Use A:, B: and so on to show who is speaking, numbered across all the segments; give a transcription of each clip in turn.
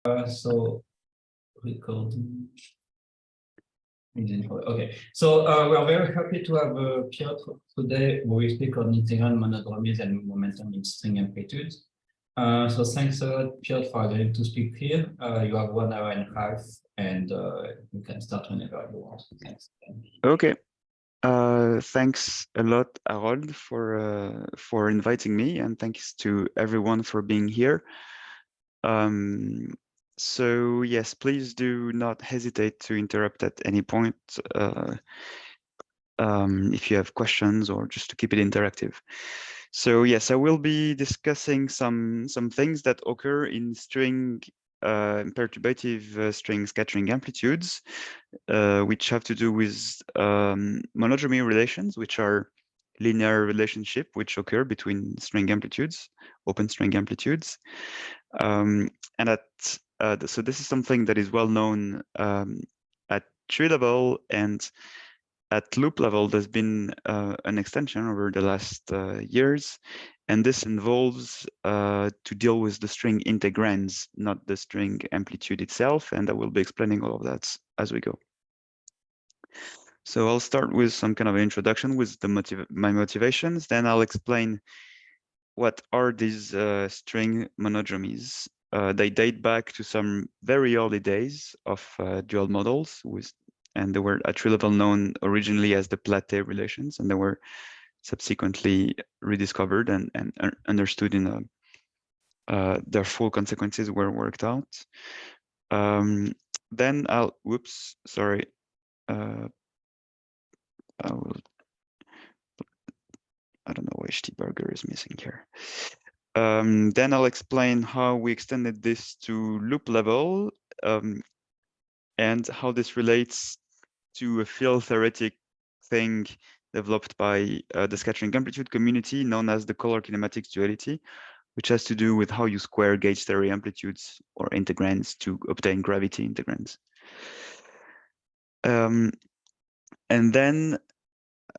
A: So recording. Okay, so we are very happy to have Piotr today, who will speak on integrand monodromies and momentum in string amplitudes. So thanks a lot, Piotr, for agreeing to speak here. You have 1 hour and a half, and you can start whenever you want. Thanks.
B: Okay. Thanks a lot, Harold, for inviting me, and thanks to everyone for being here. So yes, please do not hesitate to interrupt at any point if you have questions or just to keep it interactive. So yes, I will be discussing some things that occur in string perturbative string scattering amplitudes, which have to do with monodromy relations, which are linear relationship which occur between string amplitudes, open string amplitudes. And so this is something that is well known at tree level, and at loop level, there's been an extension over the last years, and this involves to deal with the string integrands, not the string amplitude itself, and I will be explaining all of that as we go. So I'll start with some kind of an introduction with my motivations, then I'll explain what are these string monodromies. They date back to some very early days of dual models, and they were at tree level known originally as the Platte relations, and they were subsequently rediscovered and understood in their full consequences were worked out. Then I'll, whoops, sorry. I don't know why Stieberger is missing here. Then I'll explain how we extended this to loop level and how this relates to a field theoretic thing developed by the scattering amplitude community known as the color kinematics duality, which has to do with how you square gauge theory amplitudes or integrands to obtain gravity integrands. And then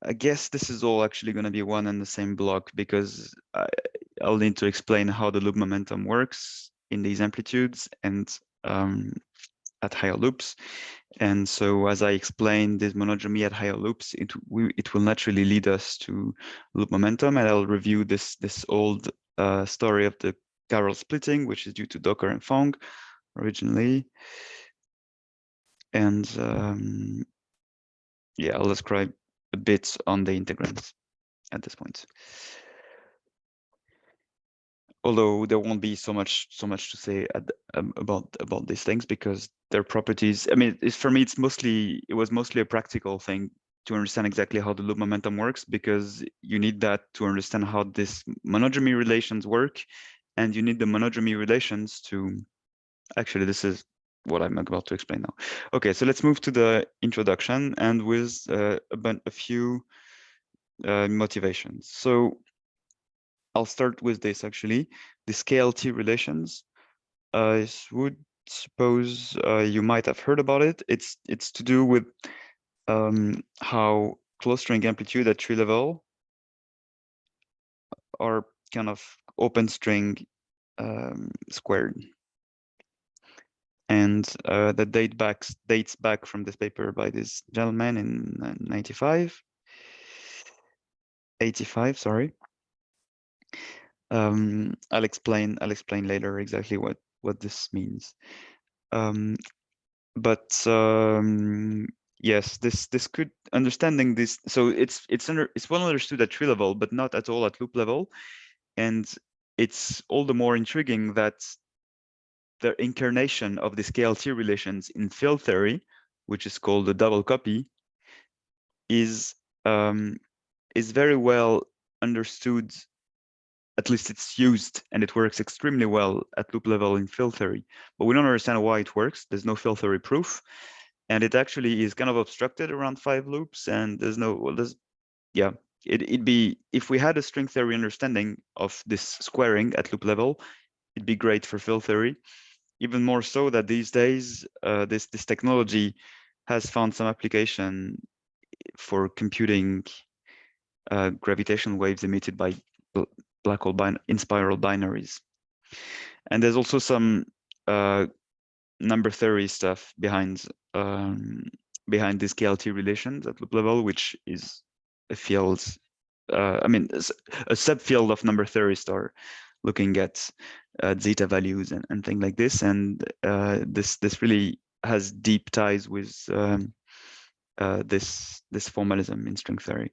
B: I guess this is all actually going to be one and the same block, because I'll need to explain how the loop momentum works in these amplitudes and at higher loops. And so as I explain this monodromy at higher loops, it will naturally lead us to loop momentum, and I'll review this old story of the chiral splitting, which is due to Docker and Fong originally. And yeah, I'll describe a bit on the integrands at this point. Although there won't be so much to say about these things, because their properties, I mean, for me, it was mostly a practical thing to understand exactly how the loop momentum works, because you need that to understand how this monodromy relations work, and you need the monodromy relations to, actually, this is what I'm about to explain now. Okay, so let's move to the introduction, and with a few motivations. So I'll start with this, actually, the scale T relations. I would suppose you might have heard about it. It's to do with how closed string amplitude at tree level are kind of open string squared. And that dates back from this paper by this gentleman in 85, sorry. I'll explain later exactly what this means. Yes, this could, understanding this, so it's well understood at tree level, but not at all at loop level, and it's all the more intriguing that the incarnation of the scale T relations in field theory, which is called the double copy, is very well understood. At least it's used, and it works extremely well at loop level in field theory, but we don't understand why it works. There's no field theory proof, and it actually is kind of obstructed around 5 loops, and there's no, well, yeah, it'd be, if we had a string theory understanding of this squaring at loop level, it'd be great for field theory. Even more so that these days, this technology has found some application for computing gravitational waves emitted by black hole in spiral binaries. And there's also some number theory stuff behind behind these KLT relations at loop level, which is a field, I mean, a subfield of number theorists are looking at zeta values and things like this, and this really has deep ties with this formalism in string theory.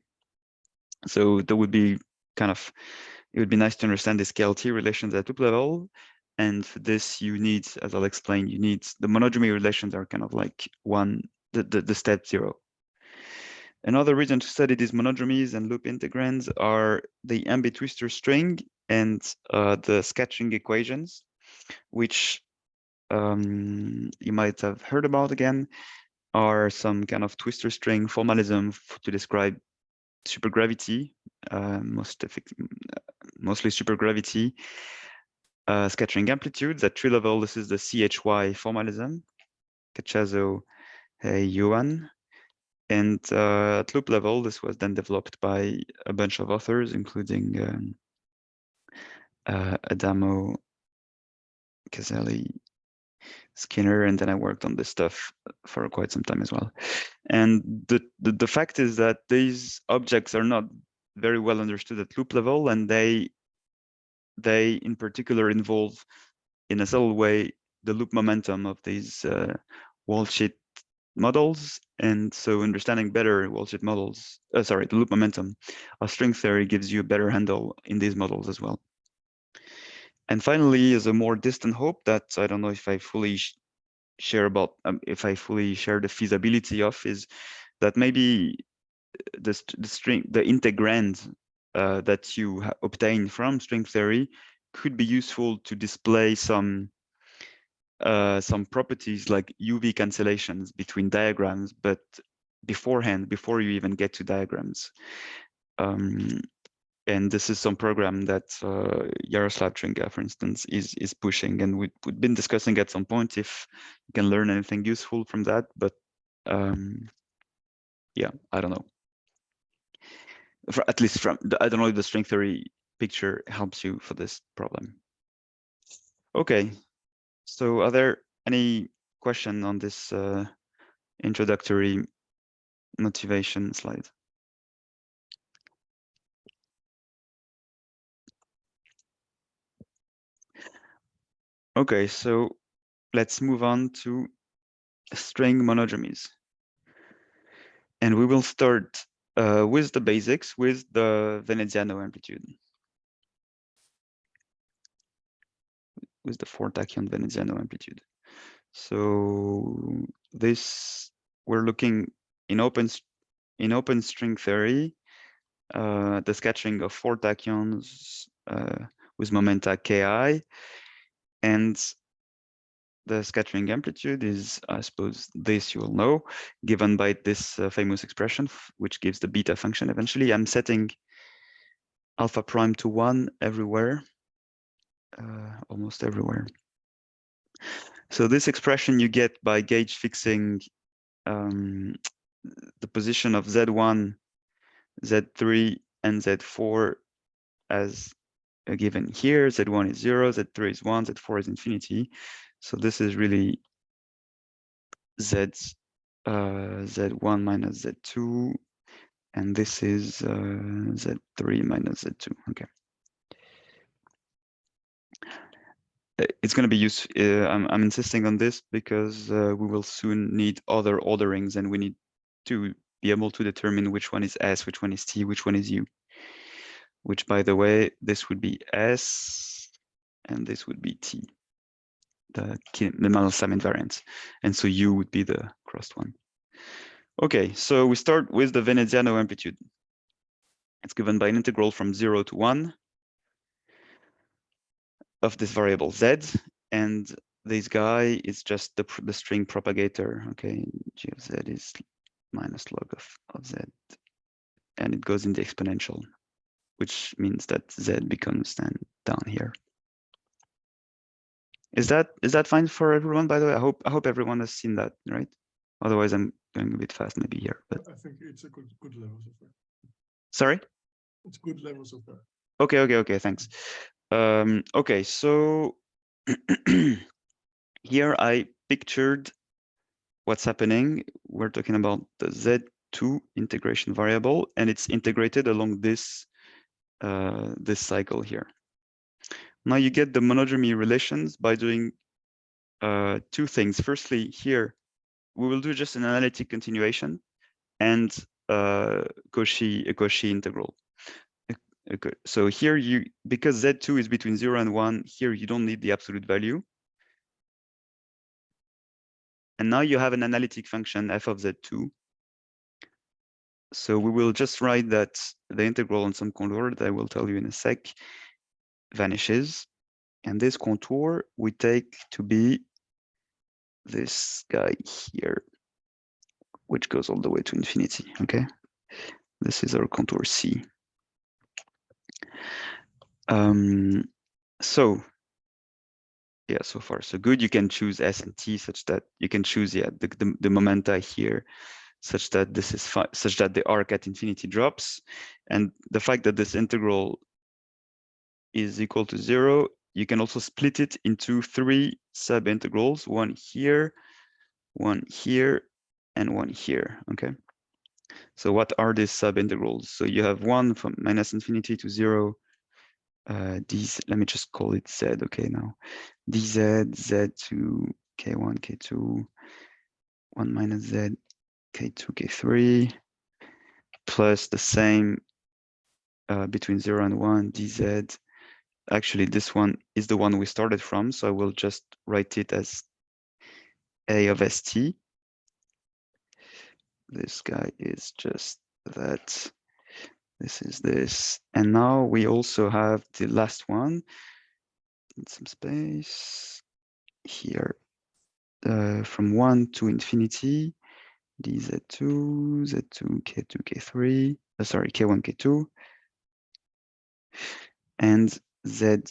B: So there would be it would be nice to understand the KLT relations at loop level. And for this, you need, as I'll explain, you need the monodromy relations are kind of like the step 0. Another reason to study these monodromies and loop integrands are the ambitwister string and the sketching equations, which you might have heard about again, are some kind of twister string formalism to describe supergravity, mostly supergravity, scattering amplitudes at tree level. This is the CHY formalism, Cachazo Yuan. And at loop level, this was then developed by a bunch of authors, including Adamo, Caselli, Skinner, and then I worked on this stuff for quite some time as well. And the fact is that these objects are not very well understood at loop level, and they in particular involve, in a subtle way, the loop momentum of these worldsheet models. And so understanding better worldsheet models, the loop momentum of string theory gives you a better handle in these models as well. And finally, as a more distant hope that I don't know if I fully share about, if I fully share the feasibility of, is that maybe the integrand that you obtain from string theory could be useful to display some properties like UV cancellations between diagrams, but beforehand, before you even get to diagrams. And this is some program that Yaroslav Tringa, for instance, is pushing, and we've been discussing at some point if you can learn anything useful from that, but yeah, I don't know. At least I don't know if the string theory picture helps you for this problem. Okay, so are there any question on this introductory motivation slide? Okay, so let's move on to string monodromies. And we will start with the basics, with the Veneziano amplitude, with the 4-tachyon Veneziano amplitude. So this, we're looking in open string theory, the sketching of 4 tachyons with momenta ki, and the scattering amplitude is, I suppose, this you will know, given by this famous expression, which gives the beta function eventually. I'm setting alpha prime to 1 everywhere, almost everywhere. So this expression you get by gauge fixing the position of Z1, Z3, and Z4 as given here. Z1 is 0, Z3 is 1, Z4 is infinity. So this is really Z1 minus Z2, and this is Z3 minus Z2. Okay. It's going to be useful. I'm insisting on this because we will soon need other orderings, and we need to be able to determine which one is S, which one is T, which one is U. Which, by the way, this would be S, and this would be T, the Malsam invariant, and so U would be the crossed one. Okay, so we start with the Veneziano amplitude. It's given by an integral from 0 to 1 of this variable Z, and this guy is just the string propagator. Okay, G of Z is minus log of Z, and it goes in the exponential, which means that Z becomes then down here. Is that fine for everyone? By the way, I hope everyone has seen that, right? Otherwise, I'm going a bit fast maybe here. But
C: I think it's a good level so far.
B: Sorry?
C: It's good level so far.
B: Okay, thanks. Okay, so here I pictured what's happening. We're talking about the Z2 integration variable, and it's integrated along this this cycle here. Now you get the monodromy relations by doing two things. Firstly, here we will do just an analytic continuation and a Cauchy integral. Okay. So here because Z2 is between 0 and 1, here you don't need the absolute value. And now you have an analytic function f of Z2. So we will just write that the integral on some contour that I will tell you in a sec vanishes. And this contour we take to be this guy here, which goes all the way to infinity, okay? This is our contour C. So yeah, so far so good. You can choose S and T such that you can choose the momenta here such that this is such that the arc at infinity drops, and the fact that this integral is equal to 0, you can also split it into 3 sub-integrals, one here, and one here, okay? So what are these sub-integrals? So you have one from minus infinity to 0, these, let me just call it Z, okay, now. dz, Z2, K1, K2, 1 minus Z, K2, K3, plus the same between 0 and 1, dz. Actually, this one is the one we started from, so I will just write it as A of ST. This guy is just that. This is this. And now we also have the last one in some space here. From 1 to infinity, dz2, z2, k2, k3, sorry, k1, k2, and z1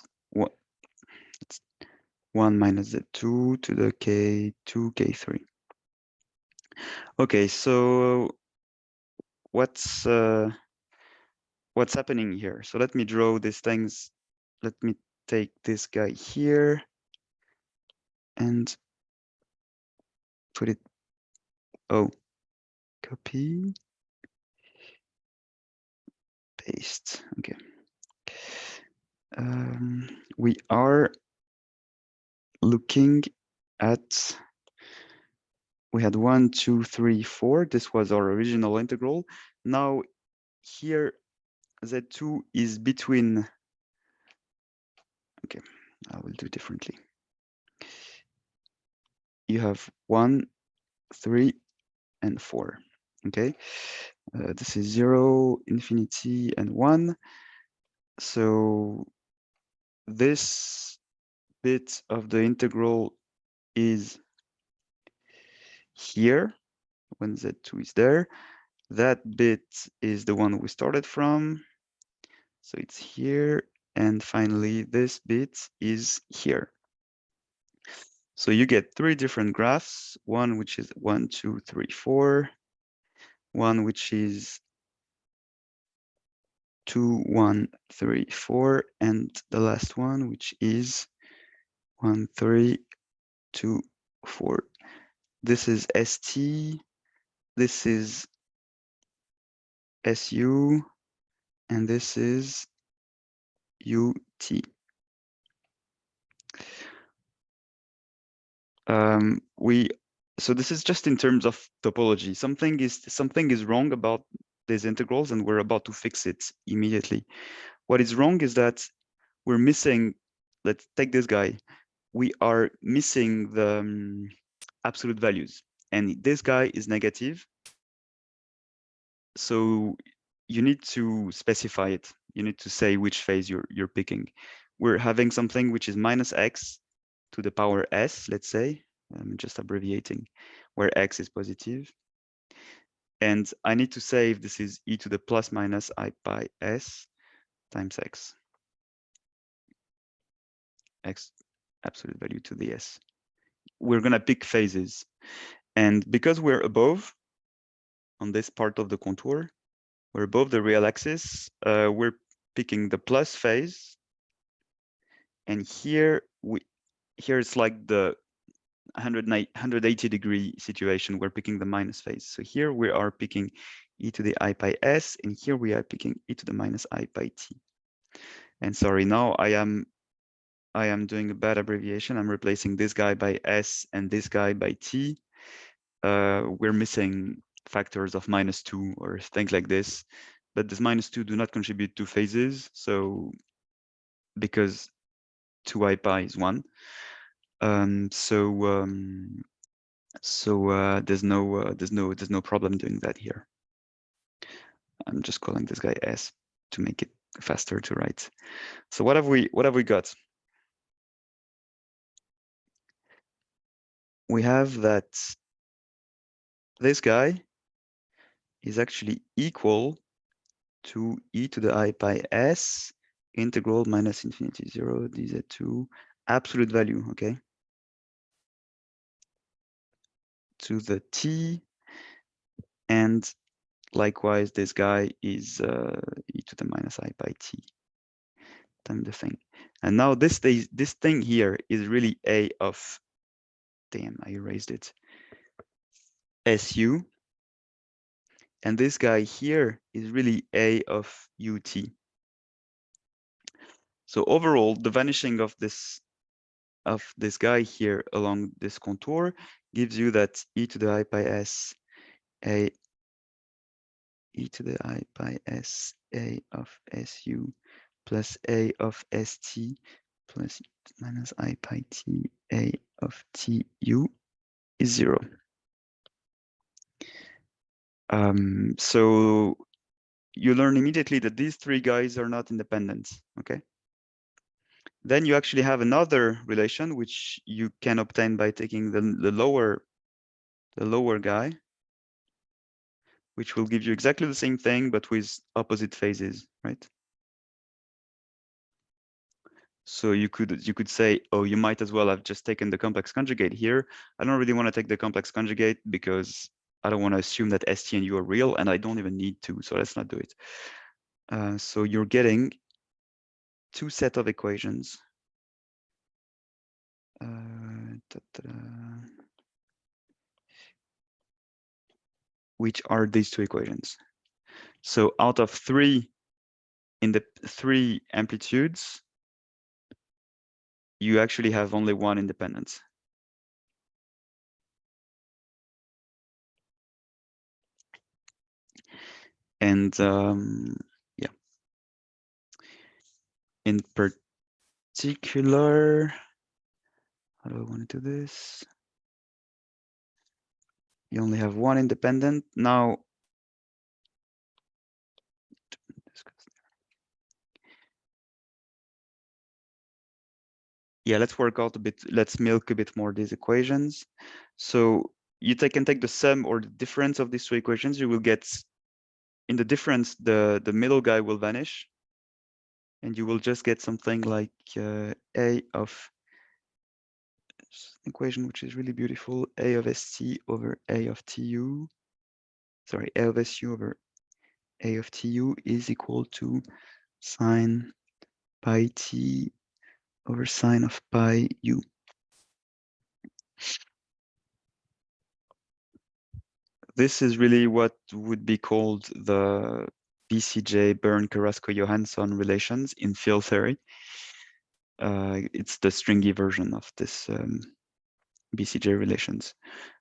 B: minus z2 to the k2, k3. Okay, so what's happening here? So let me draw these things. Let me take this guy here and put it, copy, paste, okay. We are looking at, we had 1, 2, 3, 4. This was our original integral. Now here, Z2 is between, okay, I will do differently. You have 1, 3, and 4, okay? This is 0, infinity, and 1. So this bit of the integral is here when Z2 is there. That bit is the one we started from. So it's here. And finally, this bit is here. So you get 3 different graphs, one which is 1, 2, 3, 4, one which is 2, 1, 3, 4, and the last one which is 1, 3, 2, 4. This is ST, this is SU, and this is UT. So this is just in terms of topology. Something is wrong about these integrals, and we're about to fix it immediately. What is wrong is that we're missing, let's take this guy. We are missing the absolute values, and this guy is negative. So you need to specify it. You need to say which phase you're picking. We're having something which is minus x to the power s, let's say. I'm just abbreviating, where x is positive. And I need to say if this is e to the plus minus I pi s times x. X absolute value to the s. We're going to pick phases. And because we're above on this part of the contour, we're above the real axis, we're picking the plus phase. And here it's like the 180-degree situation, we're picking the minus phase. So here we are picking e to the I pi s, and here we are picking e to the minus I pi t. And sorry, now I am doing a bad abbreviation. I'm replacing this guy by s and this guy by t. We're missing factors of -2 or things like this, but this -2 do not contribute to phases. So because 2 I pi is 1, there's no problem doing that here. I'm just calling this guy s to make it faster to write. So what have we got? We have that this guy is actually equal to e to the I pi s integral minus infinity 0 dz2 absolute value, okay, to the t, and likewise this guy is e to the minus I pi t times the thing. And now this thing here is really a of, damn, I erased it, su, and this guy here is really a of ut. So overall, the vanishing of this guy here along this contour gives you that e to the I pi s a e to the I pi s a of su plus a of st plus minus I pi t a of tu is 0. So you learn immediately that these three guys are not independent, okay? Then you actually have another relation which you can obtain by taking the lower guy, which will give you exactly the same thing but with opposite phases, right? So you could say, oh, you might as well have just taken the complex conjugate here. I don't really want to take the complex conjugate because I don't want to assume that st and u are real, and I don't even need to, so let's not do it. So you're getting two set of equations. Which are these two equations. So out of three amplitudes, you actually have only one independence. And yeah, in particular, how do I want to do this? You only have one independent. Now, yeah, let's work out a bit. Let's milk a bit more these equations. So you can take the sum or the difference of these two equations. You will get, in the difference, the middle guy will vanish, and you will just get something like a of equation which is really beautiful, a of st over a of tu. Sorry, a of su over a of tu is equal to sine pi t over sine of pi u. This is really what would be called the BCJ Bern-Carrasco-Johansson relations in field theory. It's the stringy version of this BCJ relations.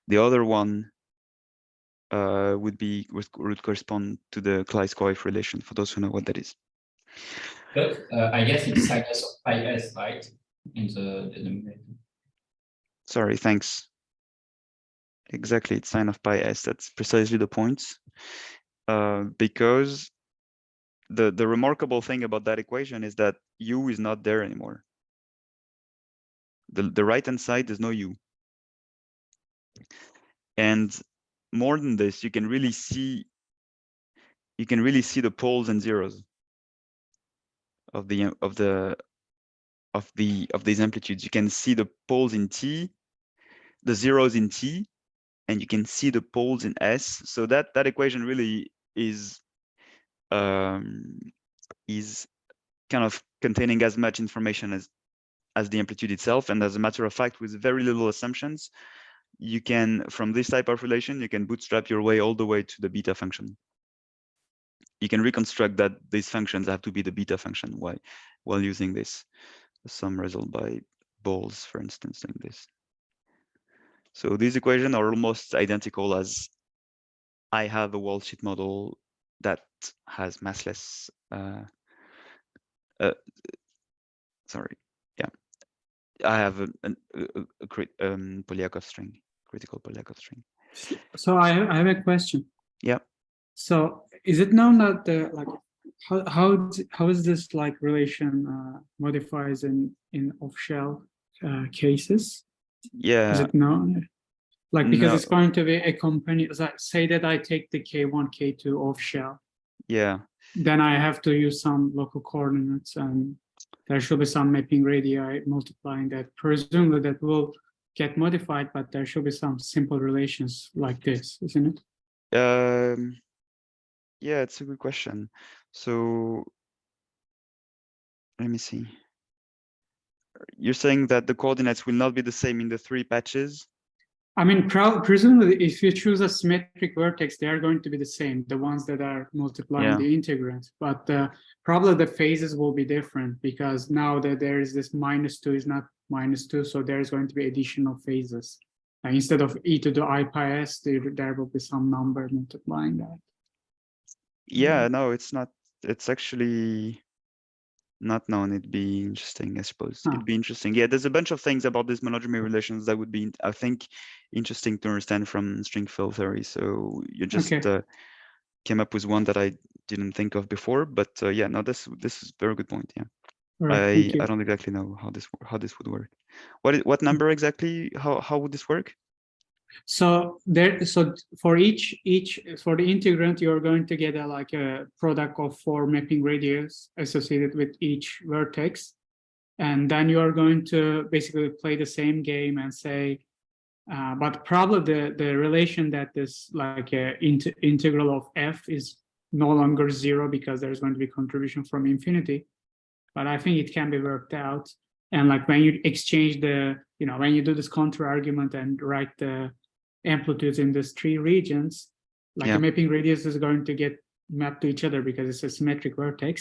B: The other one would correspond to the Kleist-Coif relation, for those who know what that is.
A: But I guess it's sinus of pi s, right? In the denominator.
B: Sorry, thanks. Exactly, it's sine of pi s. That's precisely the point. Because the remarkable thing about that equation is that u is not there anymore. The right-hand side, there's no u. And more than this, you can really see the poles and zeros of these amplitudes. You can see the poles in t, the zeros in t, and you can see the poles in s. So that equation really is kind of containing as much information as the amplitude itself. And as a matter of fact, with very little assumptions, you can, from this type of relation, you can bootstrap your way all the way to the beta function. You can reconstruct that these functions have to be the beta function while using this sum result by balls, for instance, like this. So these equations are almost identical as I have a worldsheet model that has massless. Sorry, yeah, I have a Polyakov string, critical Polyakov string.
D: So I have a question.
B: Yeah.
D: So is it known that the like how is this like relation modifies in off-shell cases?
B: Yeah.
D: Is it known? Like because
B: No.
D: it's going to be a company. Say that I take the K1, K2 off-shell.
B: Yeah.
D: Then I have to use some local coordinates, and there should be some mapping radii multiplying that. Presumably that will get modified, but there should be some simple relations like this, isn't it?
B: Yeah, it's a good question. So let me see. You're saying that the coordinates will not be the same in the 3 patches?
D: I mean, presumably, if you choose a symmetric vertex, they are going to be the same, the ones that are multiplying the integrand. But probably the phases will be different because now that there is this -2 is not -2, so there is going to be additional phases. Instead of e to the I pi s, there will be some number multiplying that.
B: Yeah, no, it's not. It's actually not known. It'd be interesting, I suppose. It'd be interesting. Yeah, there's a bunch of things about these monodromy relations that would be, I think, interesting to understand from string field theory. So you just came up with one that I didn't think of before, but yeah, no, this is a very good point. Yeah,
D: right,
B: I don't exactly know how this would work. What number exactly? How would this work?
D: So for each for the integrand, you're going to get like a product of 4 mapping radius associated with each vertex, and then you are going to basically play the same game and say, but probably the relation that this like integral of f is no longer 0 because there's going to be contribution from infinity, but I think it can be worked out. And like when you exchange when you do this counter argument and write the amplitudes in these 3 regions, like the mapping radius is going to get mapped to each other because it's a symmetric vertex,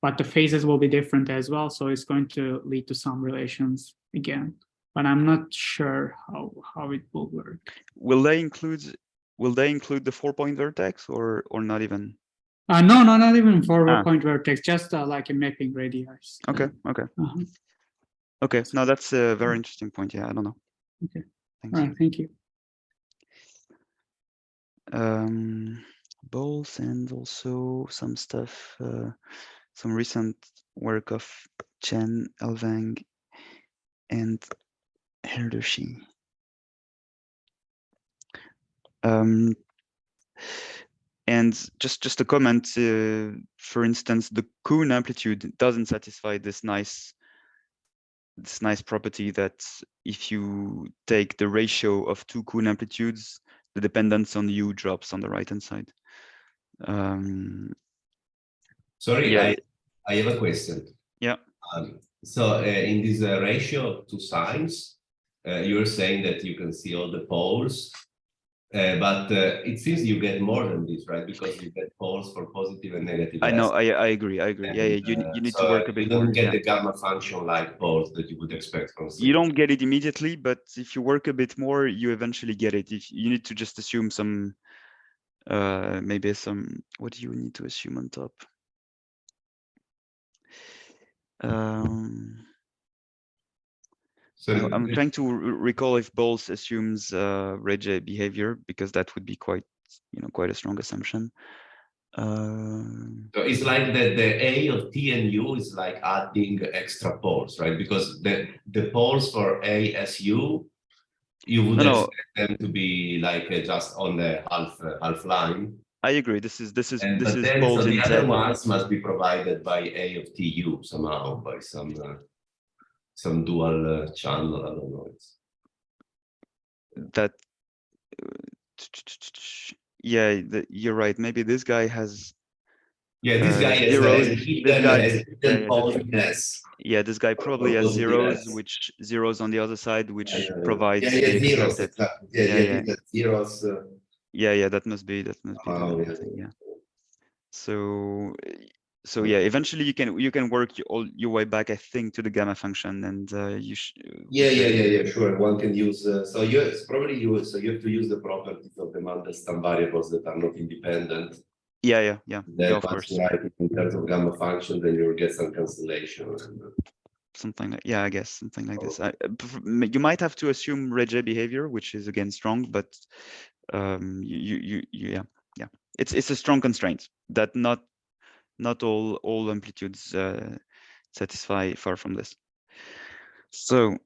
D: but the phases will be different as well. So it's going to lead to some relations again, but I'm not sure how it will work. Will they include
B: the 4-point vertex or not even?
D: No, not even 4-point vertex, just like a mapping radius.
B: Okay. Okay, no, that's a very interesting point. Yeah, I don't know.
D: Okay.
B: Thanks.
D: All right, thank you.
B: Balls and also some stuff, some recent work of Chen, Elvang, and Herdershi. And just a comment, for instance, the Kuhn amplitude doesn't satisfy this nice property that if you take the ratio of 2 Kuhn amplitudes, the dependence on U drops on the right-hand side.
E: Sorry,
B: yeah.
E: I have a question.
B: Yeah.
E: So in this ratio of 2 signs, you're saying that you can see all the poles, but it seems you get more than this, right? Because you get poles for positive and negative.
B: I know. I agree. And, yeah. You need to work a bit more.
E: You don't get the gamma function like poles that you would expect from.
B: You don't get it immediately, but if you work a bit more, you eventually get it. If you need to just assume some, maybe some. What do you need to assume on top? So I'm trying to recall if Bowles assumes Regge behavior, because that would be quite a strong assumption.
E: So it's like the A of T and U is like adding extra poles, right? Because the poles for A S U, you would expect them to be like just on the half line.
B: I agree. This is
E: Bowles
B: so
E: the other ones must be provided by A of TU somehow, by some dual channel. I don't know.
B: That yeah, you're right. Maybe this guy has
E: Yeah, this guy has
B: zeros.
E: a
B: This
E: hidden,
B: guy,
E: has hidden polyness.
B: yeah, this guy probably has zeros,
E: Possibilities.
B: which zeros on the other side, which
E: Yeah,
B: provides
E: yeah,
B: the
E: zeros,
B: expected.
E: exactly.
B: Yeah.
E: Zeros.
B: Yeah, that must be the
E: Oh,
B: thing. Yeah. So yeah, eventually you can work your way back, I think, to the gamma function, and you
E: yeah, sure. One can use so you have to use the properties of the Mandelstam variables that are not independent.
B: Yeah,
E: Then
B: of
E: once
B: course.
E: you write it in terms of gamma function, then you'll get some cancellation.
B: Something like, yeah, I guess something like this. You might have to assume Regge behavior, which is again strong, but yeah, it's a strong constraint that not all amplitudes satisfy. Far from this. So,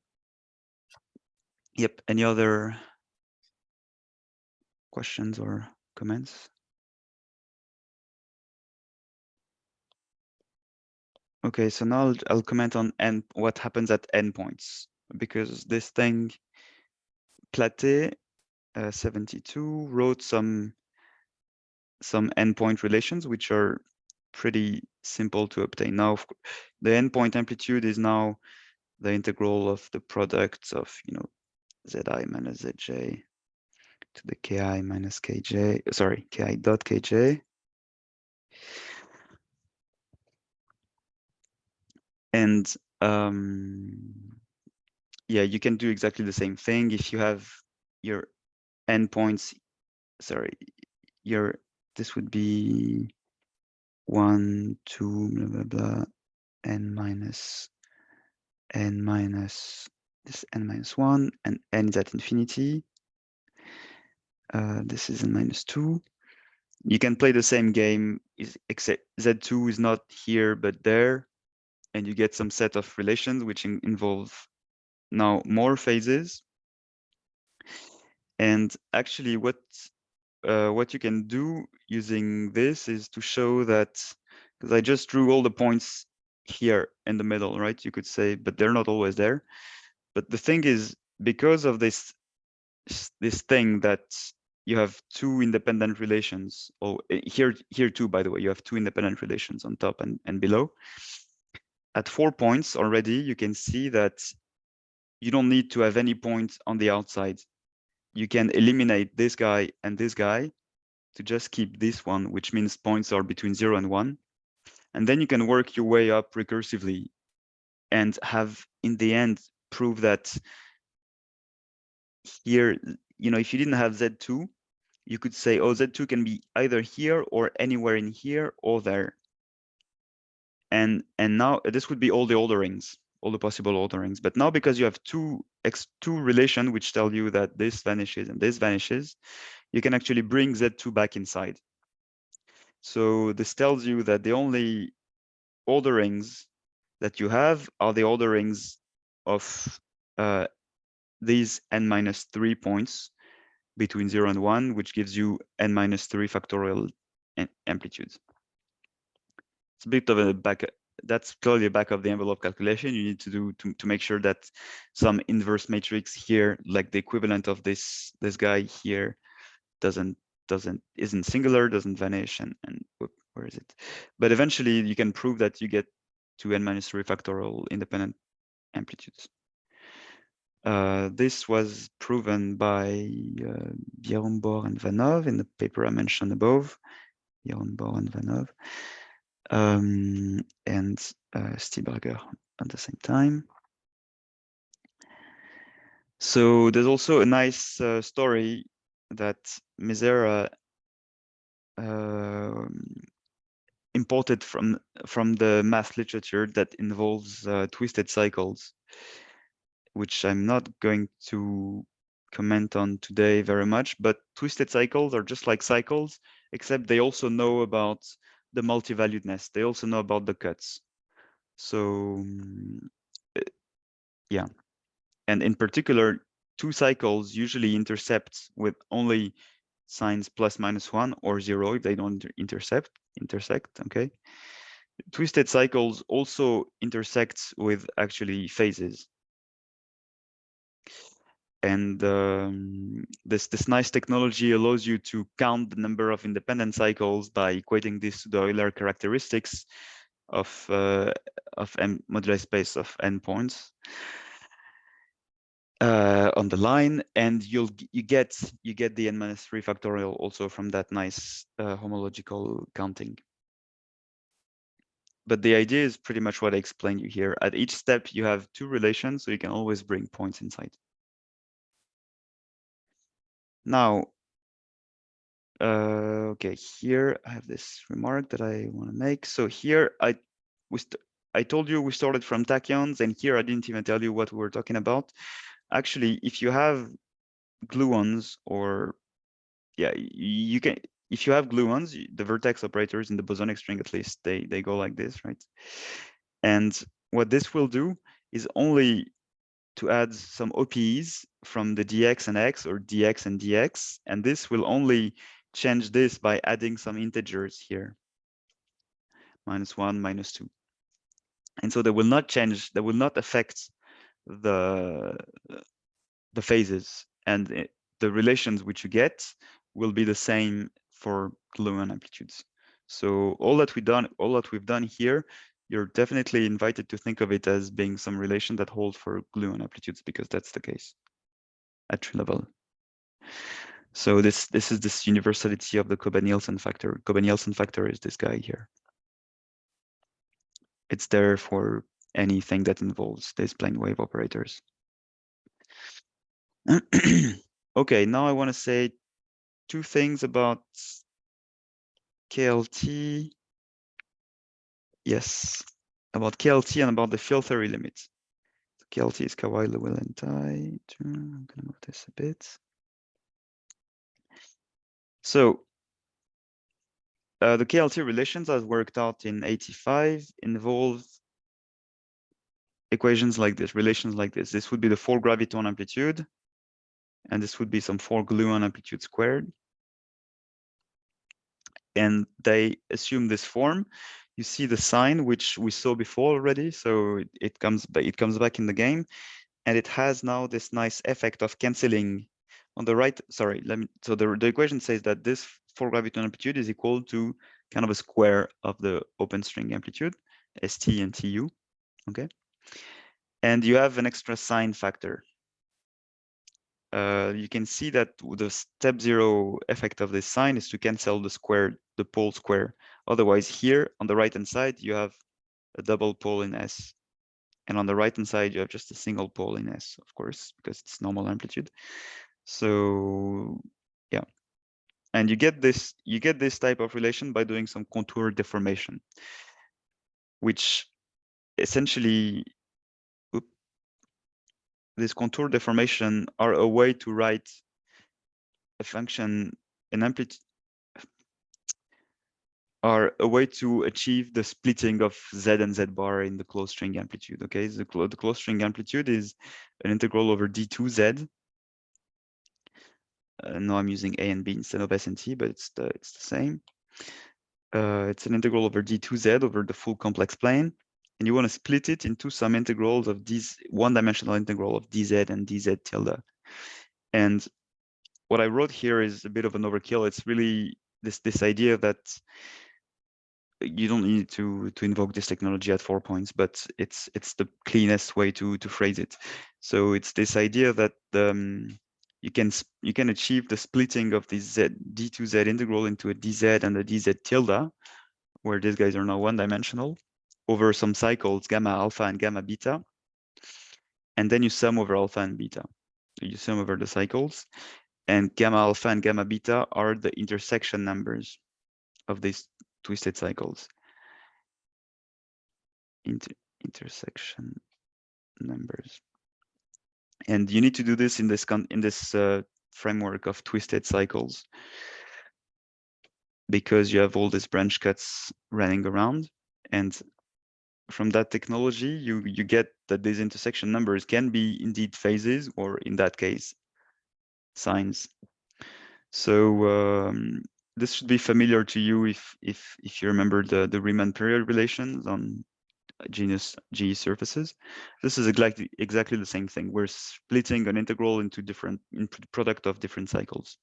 B: yep. Any other questions or comments? Okay, so now I'll comment on what happens at endpoints, because this thing, Platé 72 wrote some endpoint relations which are pretty simple to obtain. Now, the endpoint amplitude is now the integral of the products of, zi minus zj to the ki minus kj, sorry, ki dot kj. And yeah, you can do exactly the same thing if you have your endpoints. Sorry, this would be 1, 2, blah blah blah, n minus this n minus 1, and n is at infinity. This is n minus 2. You can play the same game, except z2 is not here but there, and you get some set of relations which involve now more phases. And actually, what you can do using this is to show that, because I just drew all the points here in the middle, right? You could say, but they're not always there. But the thing is, because of this thing that you have two independent relations, or here too, by the way, you have two independent relations on top and below. At 4 points already, you can see that you don't need to have any point on the outside. You can eliminate this guy and this guy to just keep this one, which means points are between 0 and 1. And then you can work your way up recursively and have, in the end, prove that here, if you didn't have Z2, you could say, oh, Z2 can be either here or anywhere in here or there. And now this would be all the orderings, all the possible orderings. But now, because you have two relations which tell you that this vanishes and this vanishes, you can actually bring Z2 back inside. So this tells you that the only orderings that you have are the orderings of these n minus 3 points between 0 and 1, which gives you n minus 3 factorial amplitudes. It's a bit of a that's clearly a back of the envelope calculation you need to do to make sure that some inverse matrix here, like the equivalent of this guy here, isn't singular, doesn't vanish, and where is it? But eventually you can prove that you get to n minus 3 factorial independent amplitudes. This was proven by Bierumbohr and Vanov in the paper I mentioned above. Bierumbohr and Vanov, and Stieberger at the same time. So there's also a nice story that Misera imported from the math literature that involves twisted cycles, which I'm not going to comment on today very much, but twisted cycles are just like cycles, except they also know about the multivaluedness. They also know about the cuts. So yeah, and in particular, two cycles usually intercept with only signs plus minus 1 or 0 if they don't intersect, okay? Twisted cycles also intersect with actually phases. And this nice technology allows you to count the number of independent cycles by equating this to the Euler characteristics of m moduli space of endpoints on the line, and you get the n-3 factorial also from that nice homological counting. But the idea is pretty much what I explained you here. At each step, you have two relations, so you can always bring points inside. Now, okay, here I have this remark that I want to make. So here I told you we started from tachyons, and here I didn't even tell you what we were talking about. Actually, if you have gluons, or yeah, you can, if you have gluons, the vertex operators in the bosonic string, at least they go like this, right? And what this will do is only to add some OPEs from the dx and x, or dx and dx, and this will only change this by adding some integers here, -1, -2. And so they will not change, they will not affect the phases, and the relations which you get will be the same for gluon amplitudes. So all that we've done here, you're definitely invited to think of it as being some relation that holds for gluon amplitudes, because that's the case at tree level. So this is this universality of the Kobe-Nielsen factor. Kobe-Nielsen factor is this guy here. It's there for anything that involves these plane wave operators. Okay, now I want to say two things about KLT. Yes, about KLT and about the field theory limit. KLT is Kawhi Llewellyn-Ty. I'm gonna move this a bit. So the KLT relations as worked out in 85 involve equations like this, relations like this. This would be the 4 graviton amplitude, and this would be some 4 gluon amplitude squared. And they assume this form. You see the sign which we saw before already, so it comes back in the game, and it has now this nice effect of canceling on the right. Sorry, so the equation says that this 4 graviton amplitude is equal to kind of a square of the open string amplitude, ST and TU. Okay, and you have an extra sign factor. You can see that the step 0 effect of this sign is to cancel the pole square. Otherwise, here on the right hand side, you have a double pole in S. And on the right hand side, you have just a single pole in S, of course, because it's normal amplitude. So yeah. And you get this type of relation by doing some contour deformation, which essentially, this contour deformation are a way to write a function, an amplitude, are a way to achieve the splitting of z and z bar in the closed string amplitude. Okay, the closed string amplitude is an integral over d2z. Now I'm using a and b instead of s and t, but it's the same. It's an integral over d2z over the full complex plane, and you want to split it into some integrals of these one-dimensional integral of dz and dz tilde. And what I wrote here is a bit of an overkill. It's really this idea that you don't need to invoke this technology at 4 points, but it's the cleanest way to phrase it. So it's this idea that you can achieve the splitting of this d2z integral into a dz and a dz tilde, where these guys are now one-dimensional, over some cycles gamma alpha and gamma beta, and then you sum over alpha and beta. So you sum over the cycles, and gamma alpha and gamma beta are the intersection numbers of these twisted cycles. Intersection numbers, and you need to do this in this framework of twisted cycles, because you have all these branch cuts running around, and from that technology you get that these intersection numbers can be indeed phases, or in that case signs. So this should be familiar to you if you remember the Riemann period relations on genus G surfaces. This is exactly the same thing. We're splitting an integral into product of different cycles.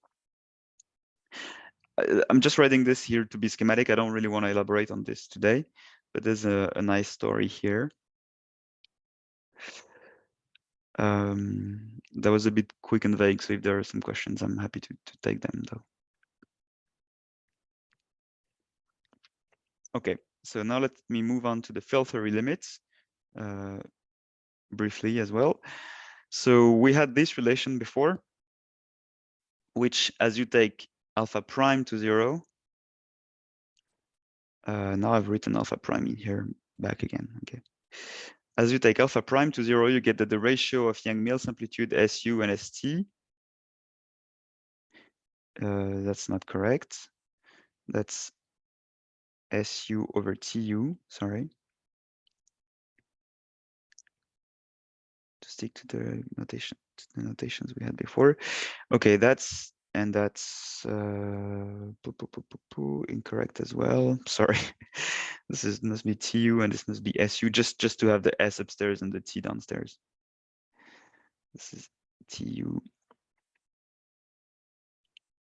B: I'm just writing this here to be schematic. I don't really want to elaborate on this today, but there's a nice story here. That was a bit quick and vague, so if there are some questions, I'm happy to take them though. Okay, so now let me move on to the field theory limits briefly as well. So we had this relation before, which as you take alpha prime to 0, now I've written alpha prime in here back again, okay. As you take alpha prime to 0, you get that the ratio of Yang-Mills amplitude SU and ST. That's not correct. That's SU over TU, sorry. To stick to the notations we had before. Okay, that's incorrect as well. Sorry. This must be TU and this must be SU, just to have the S upstairs and the T downstairs. This is TU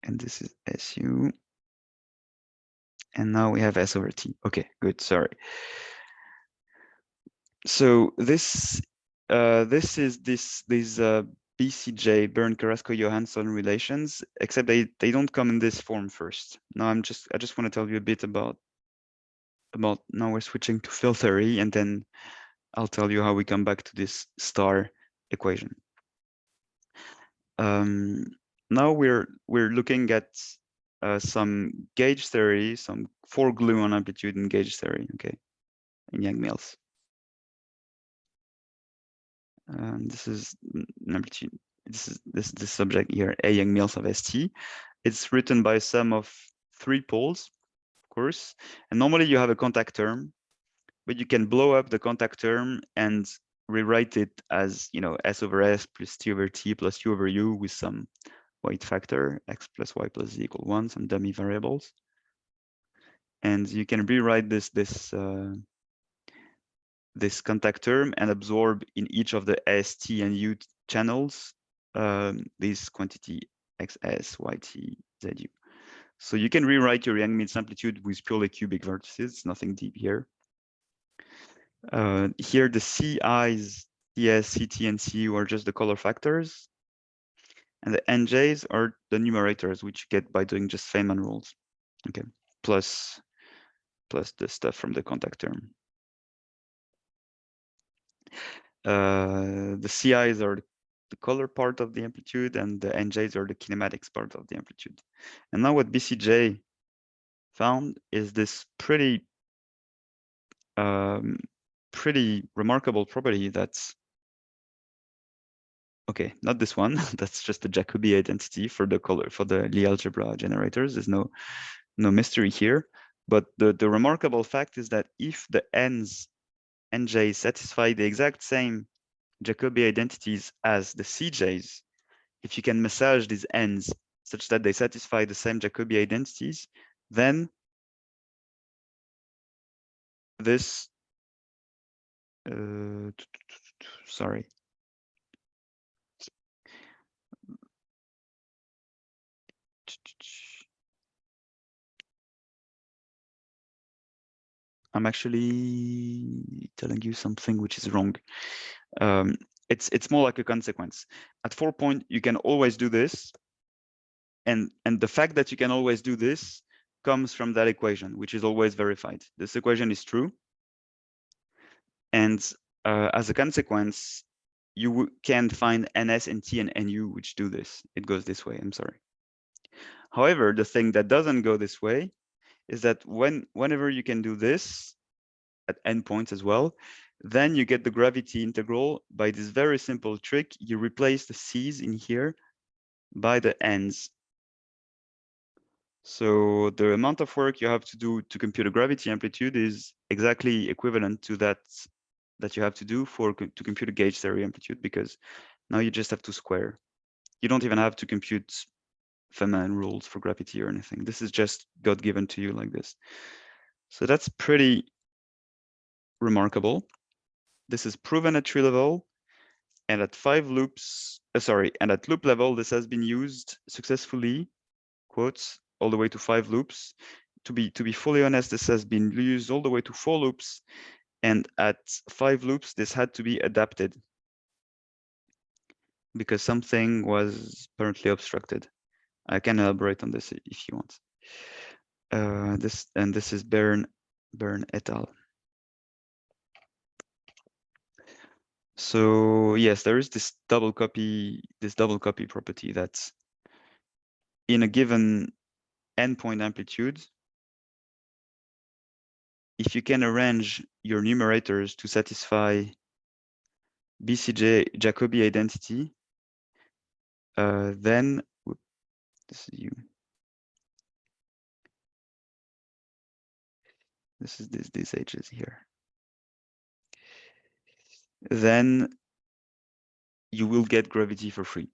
B: and this is SU. And now we have S over T. Okay, good, sorry. So this is these BCJ, Bern, Carrasco, Johansson relations, except they don't come in this form first. Now I just want to tell you a bit about now we're switching to field theory, and then I'll tell you how we come back to this star equation. Now we're looking at some gauge theory, some four-gluon amplitude and gauge theory, okay, in Yang-Mills. This is an amplitude. This is this subject here, A Yang-Mills of ST. It's written by a sum of 3 poles, of course. And normally you have a contact term, but you can blow up the contact term and rewrite it as, you know, S over S plus T over T plus U over U with some weight factor, X plus Y plus Z equal 1, some dummy variables. And you can rewrite this contact term and absorb in each of the S, T, and U channels this quantity XS, YT, ZU. So you can rewrite your Yang-Mills amplitude with purely cubic vertices, nothing deep here. Here the CIs, CS, CT, and CU are just the color factors. And the NJs are the numerators, which you get by doing just Feynman rules. Okay, plus the stuff from the contact term. The CIs are the color part of the amplitude, and the NJs are the kinematics part of the amplitude. And now what BCJ found is this pretty remarkable property that's, okay, not this one, that's just the Jacobi identity for the color, for the Lie algebra generators. There's no mystery here. But the remarkable fact is that if the N's NJ satisfy the exact same Jacobi identities as the CJs, if you can massage these N's such that they satisfy the same Jacobi identities, then this, sorry. I'm actually telling you something which is wrong. It's more like a consequence. At 4 point, you can always do this. And the fact that you can always do this comes from that equation, which is always verified. This equation is true. And as a consequence, you can find NS and T and NU which do this. It goes this way, I'm sorry. However, the thing that doesn't go this way is that whenever you can do this at endpoints as well, then you get the gravity integral by this very simple trick. You replace the C's in here by the N's. So the amount of work you have to do to compute a gravity amplitude is exactly equivalent to that you have to do to compute a gauge theory amplitude, because now you just have to square. You don't even have to compute Feynman rules for gravity or anything. This is just God given to you like this. So that's pretty remarkable. This is proven at tree level, and at 5 loops, and at loop level, this has been used successfully, quotes, all the way to 5 loops. To be fully honest, this has been used all the way to 4 loops, and at 5 loops, this had to be adapted because something was apparently obstructed. I can elaborate on this if you want. This is Bern et al. So yes, there is this double copy property that in a given endpoint amplitude, if you can arrange your numerators to satisfy BCJ Jacobi identity, then this is you. This is these edges here. Then you will get gravity for free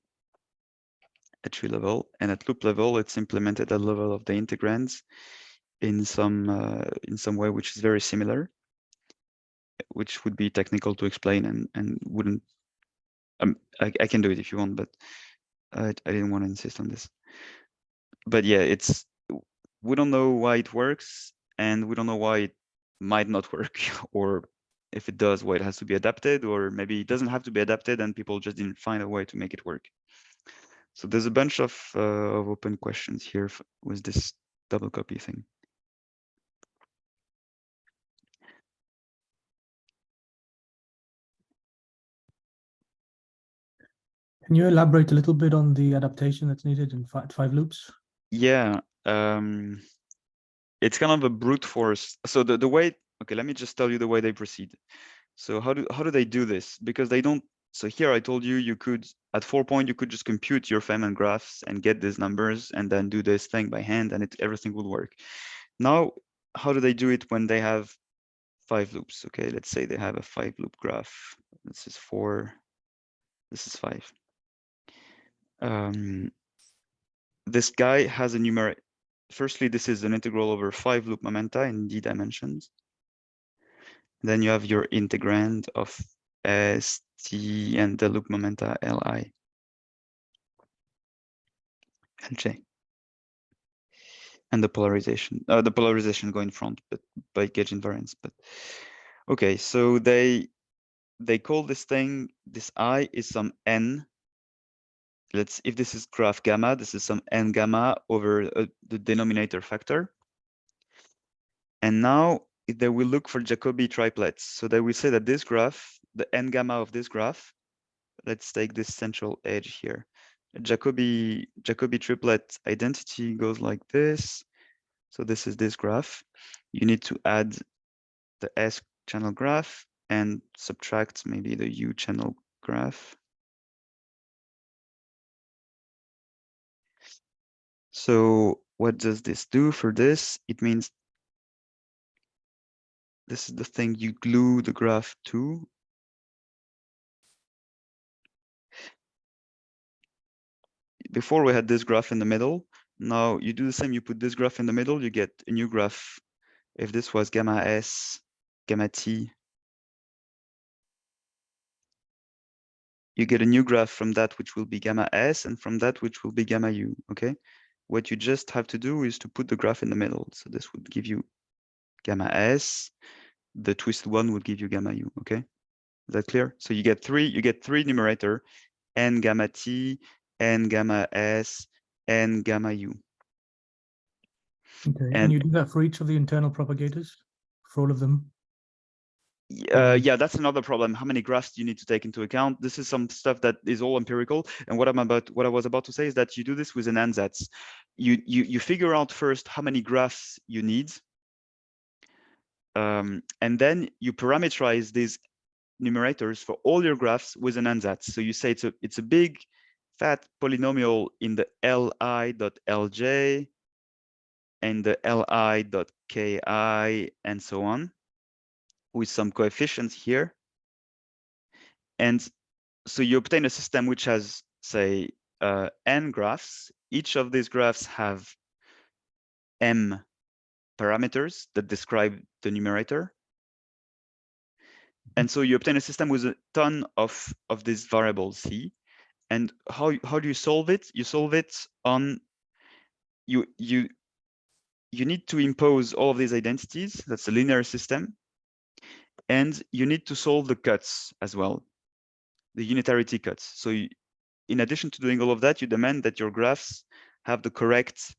B: at tree level, and at loop level, it's implemented at the level of the integrands in some way which is very similar, which would be technical to explain and wouldn't. I can do it if you want, but I didn't want to insist on this. But yeah, we don't know why it works, and we don't know why it might not work, or if it does, why it has to be adapted, or maybe it doesn't have to be adapted and people just didn't find a way to make it work. So there's a bunch of open questions here with this double copy thing.
F: Can you elaborate a little bit on the adaptation that's needed in 5 loops?
B: Yeah, it's kind of a brute force. So the way, okay, let me just tell you the way they proceed. So how do they do this? Because they don't. So here I told you you could at 4 point you could just compute your Feynman graphs and get these numbers and then do this thing by hand and everything would work. Now, how do they do it when they have 5 loops? Okay, let's say they have a 5 loop graph. This is 4. This is 5. This guy has a numerator. Firstly, this is an integral over 5 loop momenta in d dimensions. Then you have your integrand of S, T, and the loop momenta Li, Lj. And the polarization go in front, but by gauge invariance. But okay, so they call this thing, this I is some n. If this is graph gamma, this is some n gamma over the denominator factor. And now they will look for Jacobi triplets. So they will say that this graph, the n gamma of this graph, let's take this central edge here. Jacobi triplet identity goes like this. So this is this graph. You need to add the S channel graph and subtract maybe the U channel graph. So what does this do for this? It means this is the thing you glue the graph to. Before we had this graph in the middle. Now you do the same, you put this graph in the middle, you get a new graph. If this was gamma S, gamma T, you get a new graph from that which will be gamma S and from that which will be gamma U, okay? What you just have to do is to put the graph in the middle. So this would give you gamma S, the twisted one would give you gamma U, okay? Is that clear? So you get three numerator, n gamma T, n gamma S, n gamma U.
F: Okay, and you do that for each of the internal propagators, for all of them?
B: Yeah, that's another problem. How many graphs do you need to take into account? This is some stuff that is all empirical. And what I was about to say is that you do this with an ansatz. You figure out first how many graphs you need, and then you parameterize these numerators for all your graphs with an ansatz. So you say it's a big fat polynomial in the li.lj and the li.ki and so on, with some coefficients here. And so you obtain a system which has, say, n graphs. Each of these graphs have m parameters that describe the numerator. And so you obtain a system with a ton of these variables C. And how do you solve it? You solve it on you need to impose all of these identities. That's a linear system. And you need to solve the cuts as well, the unitarity cuts. So in addition to doing all of that, you demand that your graphs have the correct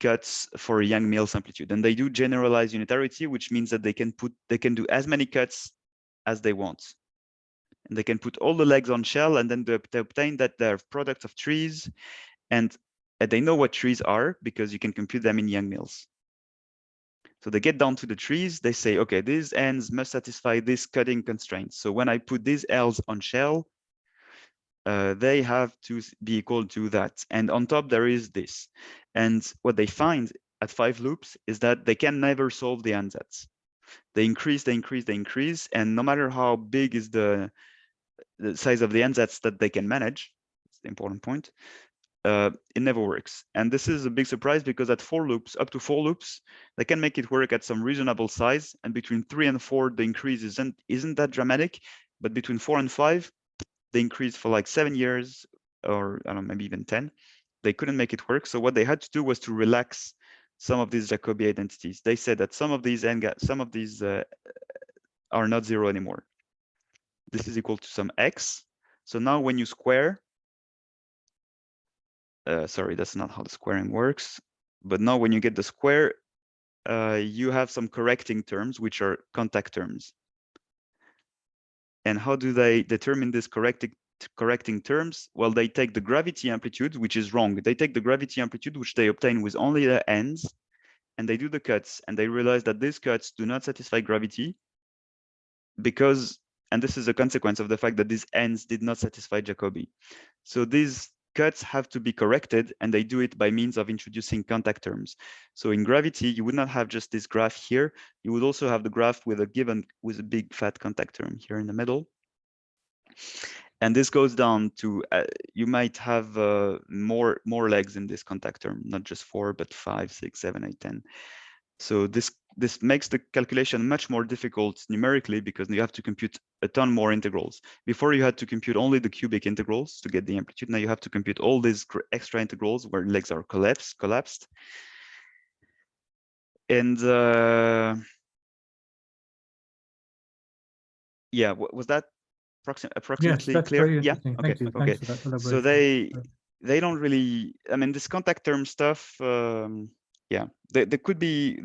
B: cuts for a Yang-Mills amplitude. And they do generalize unitarity, which means that they can do as many cuts as they want. And they can put all the legs on shell, and then they obtain that they're products of trees, and they know what trees are because you can compute them in Yang-Mills. So they get down to the trees, they say, okay, these ends must satisfy this cutting constraint. So when I put these L's on shell, they have to be equal to that. And on top, there is this. And what they find at 5 loops is that they can never solve the ansatz. They increase, they increase, they increase. And no matter how big is the size of the ansatz that they can manage, it's the important point, it never works. And this is a big surprise because at 4 loops, up to 4 loops, they can make it work at some reasonable size. And between 3 and 4, the increase isn't that dramatic. But between 4 and 5, they increased for like 7 years, or I don't know, maybe even 10. They couldn't make it work. So what they had to do was to relax some of these Jacobi identities. They said that some of these are not 0 anymore. This is equal to some x. So now when you square, sorry, that's not how the squaring works. But now when you get the square, you have some correcting terms, which are contact terms. And how do they determine this correcting terms? Well, they take the gravity amplitude, which is wrong. They take the gravity amplitude, which they obtain with only the ends, and they do the cuts, and they realize that these cuts do not satisfy gravity because, and this is a consequence of the fact that these ends did not satisfy Jacobi. So these cuts have to be corrected, and they do it by means of introducing contact terms. So in gravity, you would not have just this graph here. You would also have the graph with a big fat contact term here in the middle. And this goes down to, you might have more legs in this contact term, not just 4, but 5, 6, 7, 8, 10. So this makes the calculation much more difficult numerically because you have to compute a ton more integrals. Before you had to compute only the cubic integrals to get the amplitude. Now you have to compute all these extra integrals where legs are collapsed. And yeah, was that approximately
F: that's
B: clear?
F: very
B: Yeah.
F: interesting.
B: Okay.
F: Thank you.
B: Okay.
F: Thanks for that elaboration.
B: So they don't really. I mean, this contact term stuff. Yeah, there could be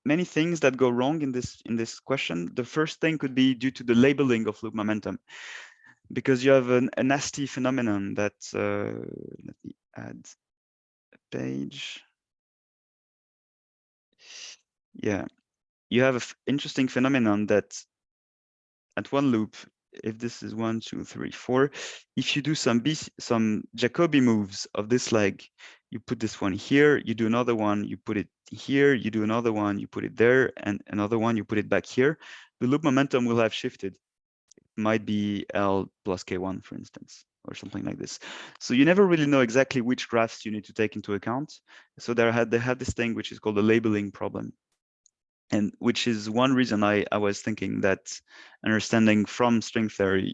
B: many things that go wrong in this question. The first thing could be due to the labeling of loop momentum, because you have a nasty phenomenon that. Let me add a page. Yeah, you have an interesting phenomenon that at one loop, if this is 1, 2, 3, 4, if you do some Jacobi moves of this leg, you put this one here, you do another one, you put it here, you do another one, you put it there, and another one, you put it back here, the loop momentum will have shifted. It might be L plus K1, for instance, or something like this. So you never really know exactly which graphs you need to take into account. So they had this thing which is called the labeling problem. And which is one reason I was thinking that understanding from string theory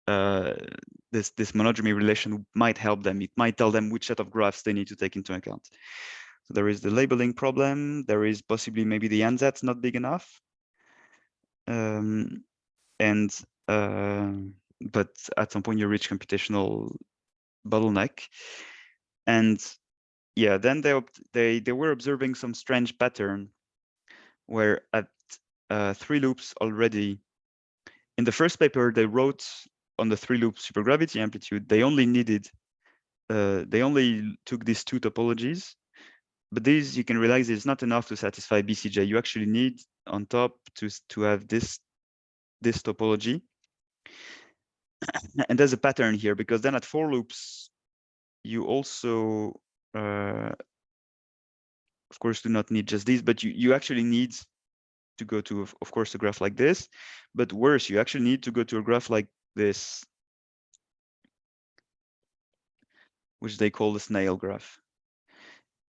B: this monodromy relation might help them. It might tell them which set of graphs they need to take into account. So there is the labeling problem. There is possibly maybe the ansatz not big enough. But at some point you reach computational bottleneck. And yeah, then they were observing some strange pattern where at 3 loops already, in the first paper, they wrote on the 3 loop supergravity amplitude, they only took these 2 topologies, but these you can realize is not enough to satisfy BCJ. You actually need on top to have this topology. And there's a pattern here because then at 4 loops, you also, of course, do not need just these, but you actually need to go to, of course, a graph like this, but worse, you actually need to go to a graph like this, which they call the snail graph.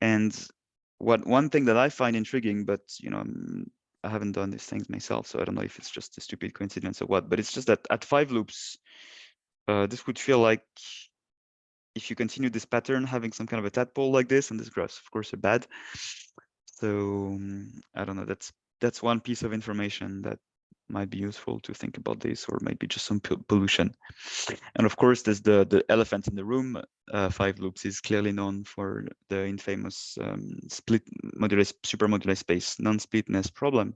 B: And one thing that I find intriguing, but I haven't done these things myself, so I don't know if it's just a stupid coincidence or what, but it's just that at 5 loops, this would feel like if you continue this pattern, having some kind of a tadpole like this, and these graphs, of course, are bad. So I don't know, that's one piece of information that might be useful to think about this, or maybe just some pollution. And of course, there's the elephant in the room. 5 loops is clearly known for the infamous split moduli supermoduli space non-splitness problem.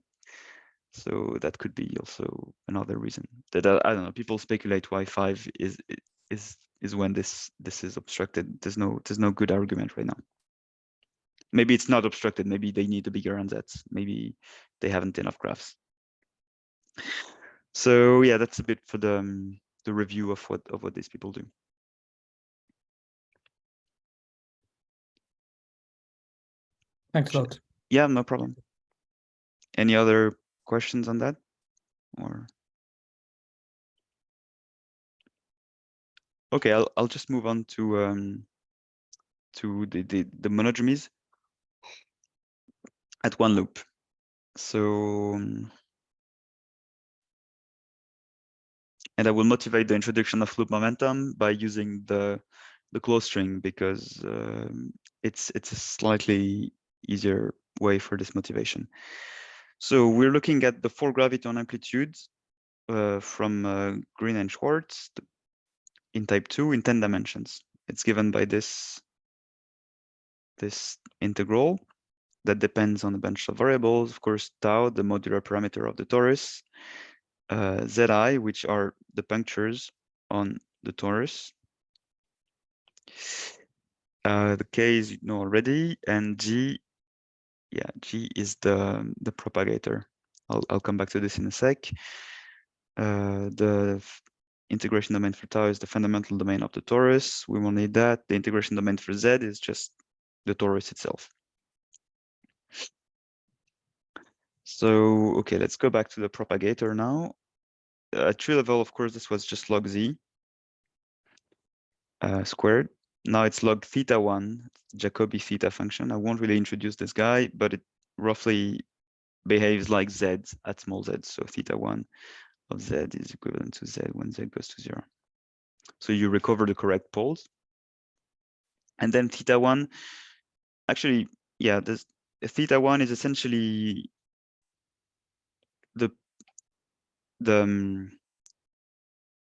B: So that could be also another reason that I don't know. People speculate why 5 is when this is obstructed. There's no good argument right now. Maybe it's not obstructed. Maybe they need a bigger ansatz. Maybe they haven't enough graphs. So yeah, that's a bit for the review of what these people do.
F: Thanks a lot.
B: Yeah, no problem. Any other questions on that? Or okay, I'll just move on to the monodromies at one loop. So and I will motivate the introduction of loop momentum by using the closed string, because it's a slightly easier way for this motivation. So we're looking at the 4 graviton amplitudes from Green and Schwartz in type 2 in 10 dimensions. It's given by this integral that depends on a bunch of variables. Of course, tau, the modular parameter of the torus, zi, which are the punctures on the torus. The k is you know already, and g, yeah, g is the propagator. I'll come back to this in a sec. The integration domain for tau is the fundamental domain of the torus. We will need that. The integration domain for z is just the torus itself. So, okay, let's go back to the propagator now. At tree level, of course, this was just log z squared. Now it's log theta 1, Jacobi theta function. I won't really introduce this guy, but it roughly behaves like z at small z. So theta 1 of z is equivalent to z when z goes to 0. So you recover the correct poles. And then theta 1, actually, yeah, this theta 1 is essentially the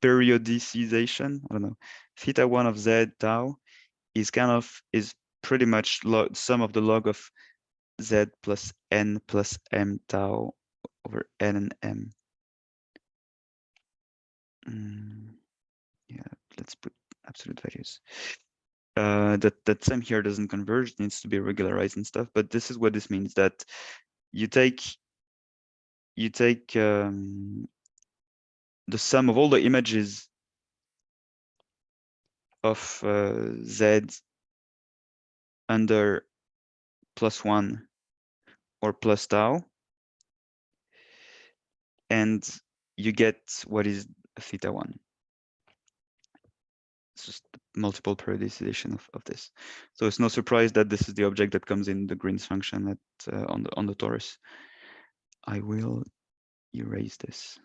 B: periodicization. I don't know. Theta 1 of z tau is pretty much sum of the log of z plus n plus m tau over n and m. Yeah, let's put absolute values. That sum here doesn't converge, it needs to be regularized and stuff, but this is what this means, that you take the sum of all the images of z under +1 or plus tau, and you get what is theta 1. It's just multiple periodization of this. So it's no surprise that this is the object that comes in the Green's function at on the torus. I will erase this.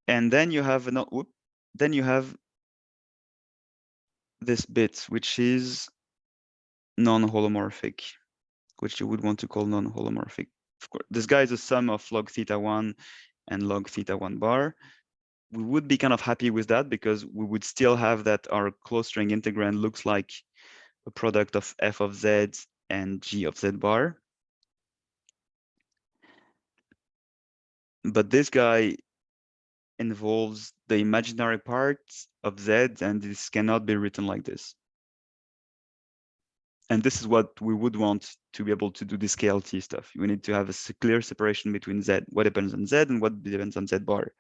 B: And then you have this bit, which is non-holomorphic, which you would want to call non-holomorphic. Of course, this guy is a sum of log theta 1 and log theta 1 bar. We would be kind of happy with that, because we would still have that our closed string integrand looks like a product of f of z and g of z bar. But this guy involves the imaginary part of z, and this cannot be written like this. And this is what we would want to be able to do this KLT stuff. We need to have a clear separation between z, what depends on z and what depends on z bar.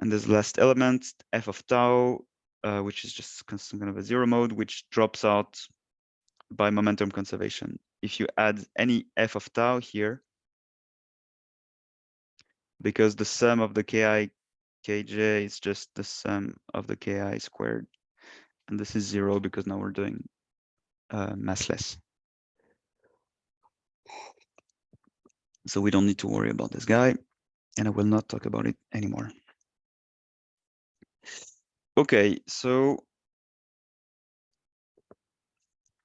B: And this last element, f of tau, which is just some kind of a 0 mode, which drops out by momentum conservation. If you add any f of tau here, because the sum of the ki kj is just the sum of the ki squared, and this is 0 because now we're doing massless. So we don't need to worry about this guy, and I will not talk about it anymore. Okay, so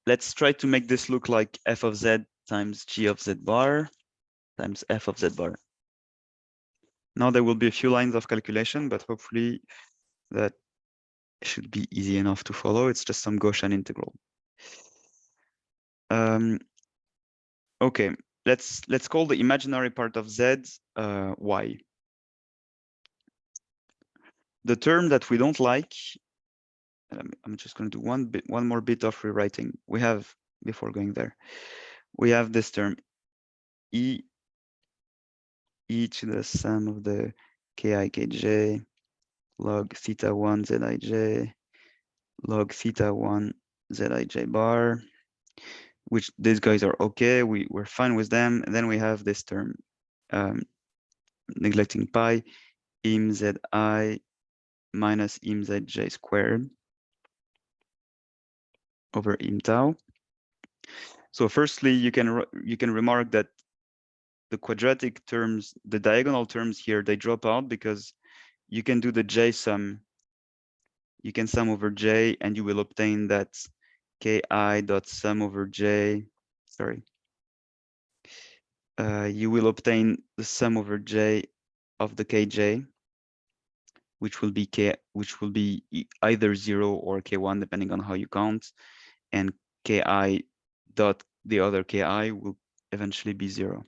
B: let's try to make this look like f of z times g of z bar times f of z bar. Now there will be a few lines of calculation, but hopefully that should be easy enough to follow. It's just some Gaussian integral. Okay, let's call the imaginary part of z y. The term that we don't like, I'm just going to do one more bit of rewriting. We have, before going there, we have this term e to the sum of the ki kj log theta 1 zij log theta 1 zij bar, which these guys are okay. We're fine with them. And then we have this term, neglecting pi, im zi minus im zij squared over im tau. So firstly, you can remark that the quadratic terms, the diagonal terms here, they drop out because you can do the j sum. You can sum over j, and you will obtain that ki dot sum over j. Sorry. You will obtain the sum over j of the kj, which will be either 0 or k1 depending on how you count, and ki dot the other ki will eventually be 0.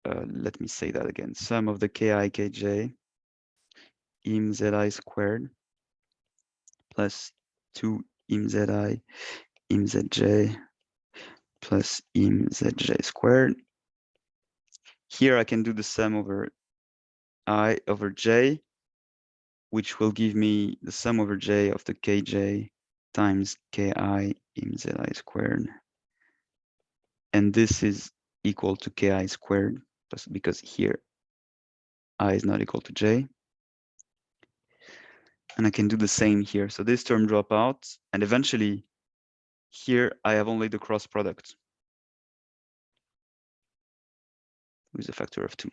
B: Let me say that again. Sum of the ki kj im zi squared plus 2 im zi im zj plus im zj squared. Here I can do the sum over I over j, which will give me the sum over j of the kj times ki im zi squared. And this is equal to ki squared, because here I is not equal to j. And I can do the same here. So this term drop out, and eventually here I have only the cross product with a factor of 2.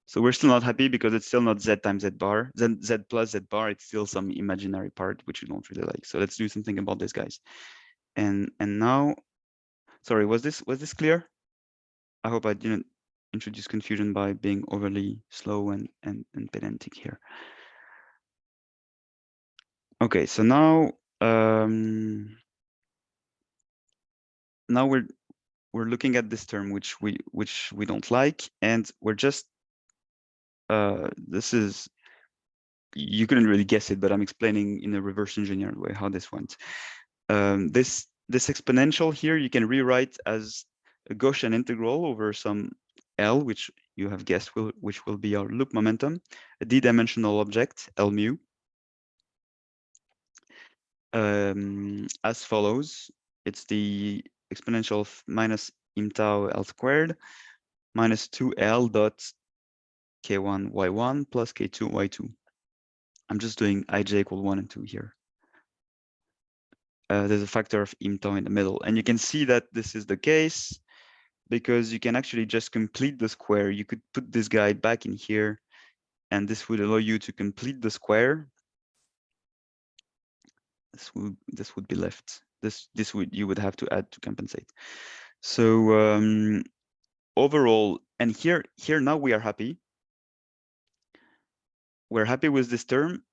B: So we're still not happy because it's still not z times z bar. Z plus z bar, it's still some imaginary part which we don't really like. So let's do something about this, guys. And now, sorry, was this clear? I hope I didn't introduce confusion by being overly slow and pedantic here. Okay, so now now we're looking at this term which we don't like, and we're just this is, you couldn't really guess it, but I'm explaining in a reverse engineered way how this went. This exponential here you can rewrite as a Gaussian integral over some L, which you have guessed which will be our loop momentum, a d-dimensional object, L mu, as follows. It's the exponential of minus im tau L squared minus 2L dot k1 y1 plus k2 y2. I'm just doing ij equal 1 and 2 here. There's a factor of im tau in the middle, and you can see that this is the case because you can actually just complete the square. You could put this guy back in here, and this would allow you to complete the square. This would be left. You would have to add to compensate. So overall, and here now we are happy. We're happy with this term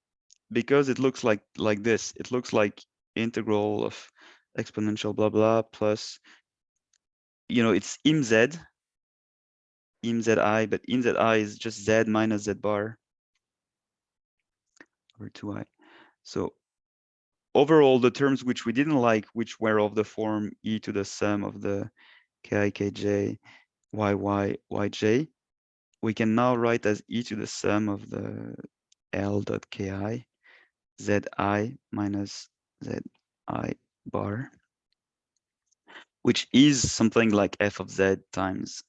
B: because it looks like this. It looks like integral of exponential blah blah plus, you know, it's im zi, but im zi is just z minus z bar over 2i. So overall, the terms which we didn't like, which were of the form e to the sum of the ki kj yy yj, we can now write as e to the sum of the L dot ki zi minus zi bar, which is something like f of z times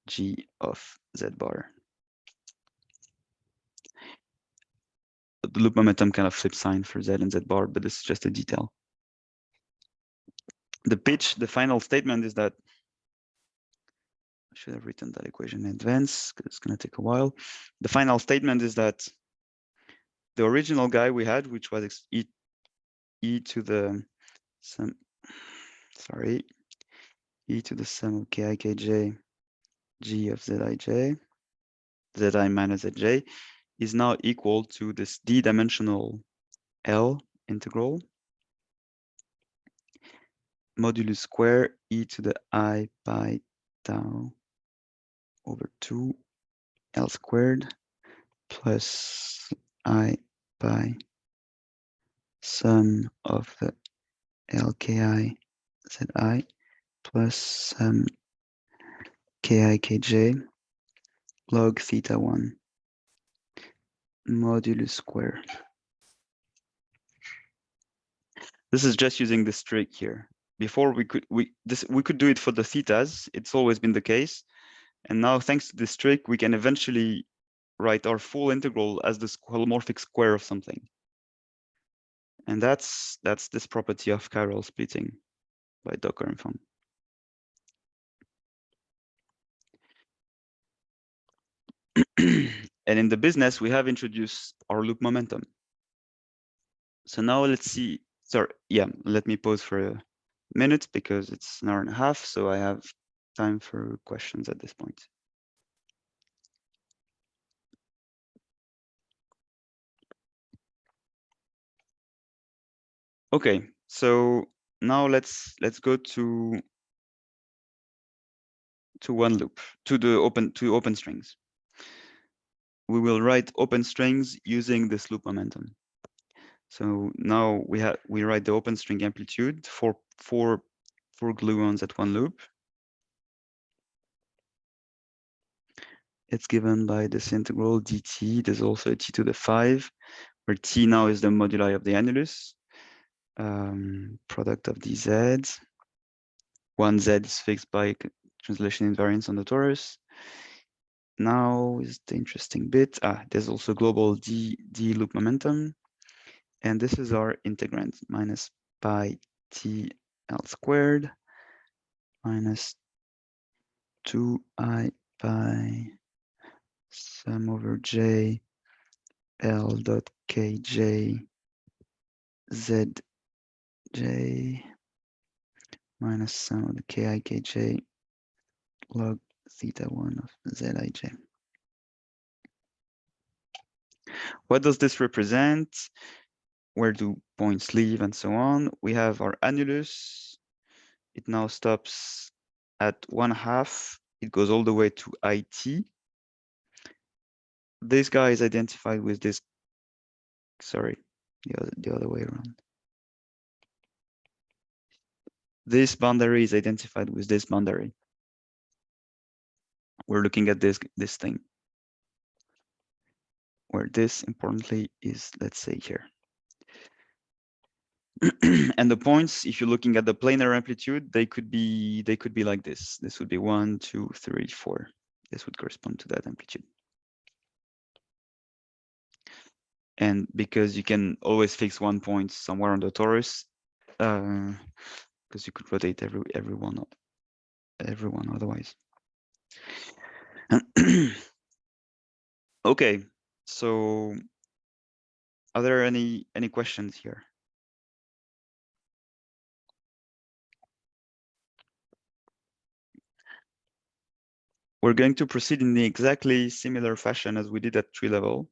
B: g of z bar. The loop momentum kind of flip sign for z and z bar, but this is just a detail. the final statement is that I should have written that equation in advance because it's going to take a while. The final statement is that the original guy we had, which was e to the sum, sorry, e to the sum of ki kj g of zij, zi minus zj, is now equal to this d-dimensional L integral modulus square e to the I pi tau over 2 L squared plus I pi sum of the LKI zi plus sum ki kj log theta 1 modulus square. This is just using this trick here. Before we could do it for the thetas. It's always been the case. And now thanks to this trick, we can eventually write our full integral as the holomorphic square of something. And that's this property of chiral splitting by Docker and Fong. And in the business, we have introduced our loop momentum. So now let's see. Sorry, yeah, let me pause for a minute because it's an hour and a half. So I have time for questions at this point. Okay, so now let's go to one loop, to open strings. We will write open strings using this loop momentum. So now we write the open string amplitude for four gluons at one loop. It's given by this integral dt. There's also a t to the 5, where t now is the moduli of the annulus, product of dz. One z is fixed by translation invariance on the torus. Now is the interesting bit. There's also global d loop momentum. And this is our integrand, minus pi t l squared minus 2I pi sum over j l dot kj zj minus sum of the ki kj log theta 1 of zij. What does this represent? Where do points leave and so on? We have our annulus. It now stops at 1/2. It goes all the way to IT. This guy is identified with this, sorry, the other way around. This boundary is identified with this boundary. We're looking at this thing, where this importantly is, let's say, here. And the points, if you're looking at the planar amplitude, they could be like this. This would be 1, 2, 3, 4. This would correspond to that amplitude. And because you can always fix one point somewhere on the torus, because you could rotate everyone otherwise. Okay, so are there any questions here? We're going to proceed in the exactly similar fashion as we did at tree level.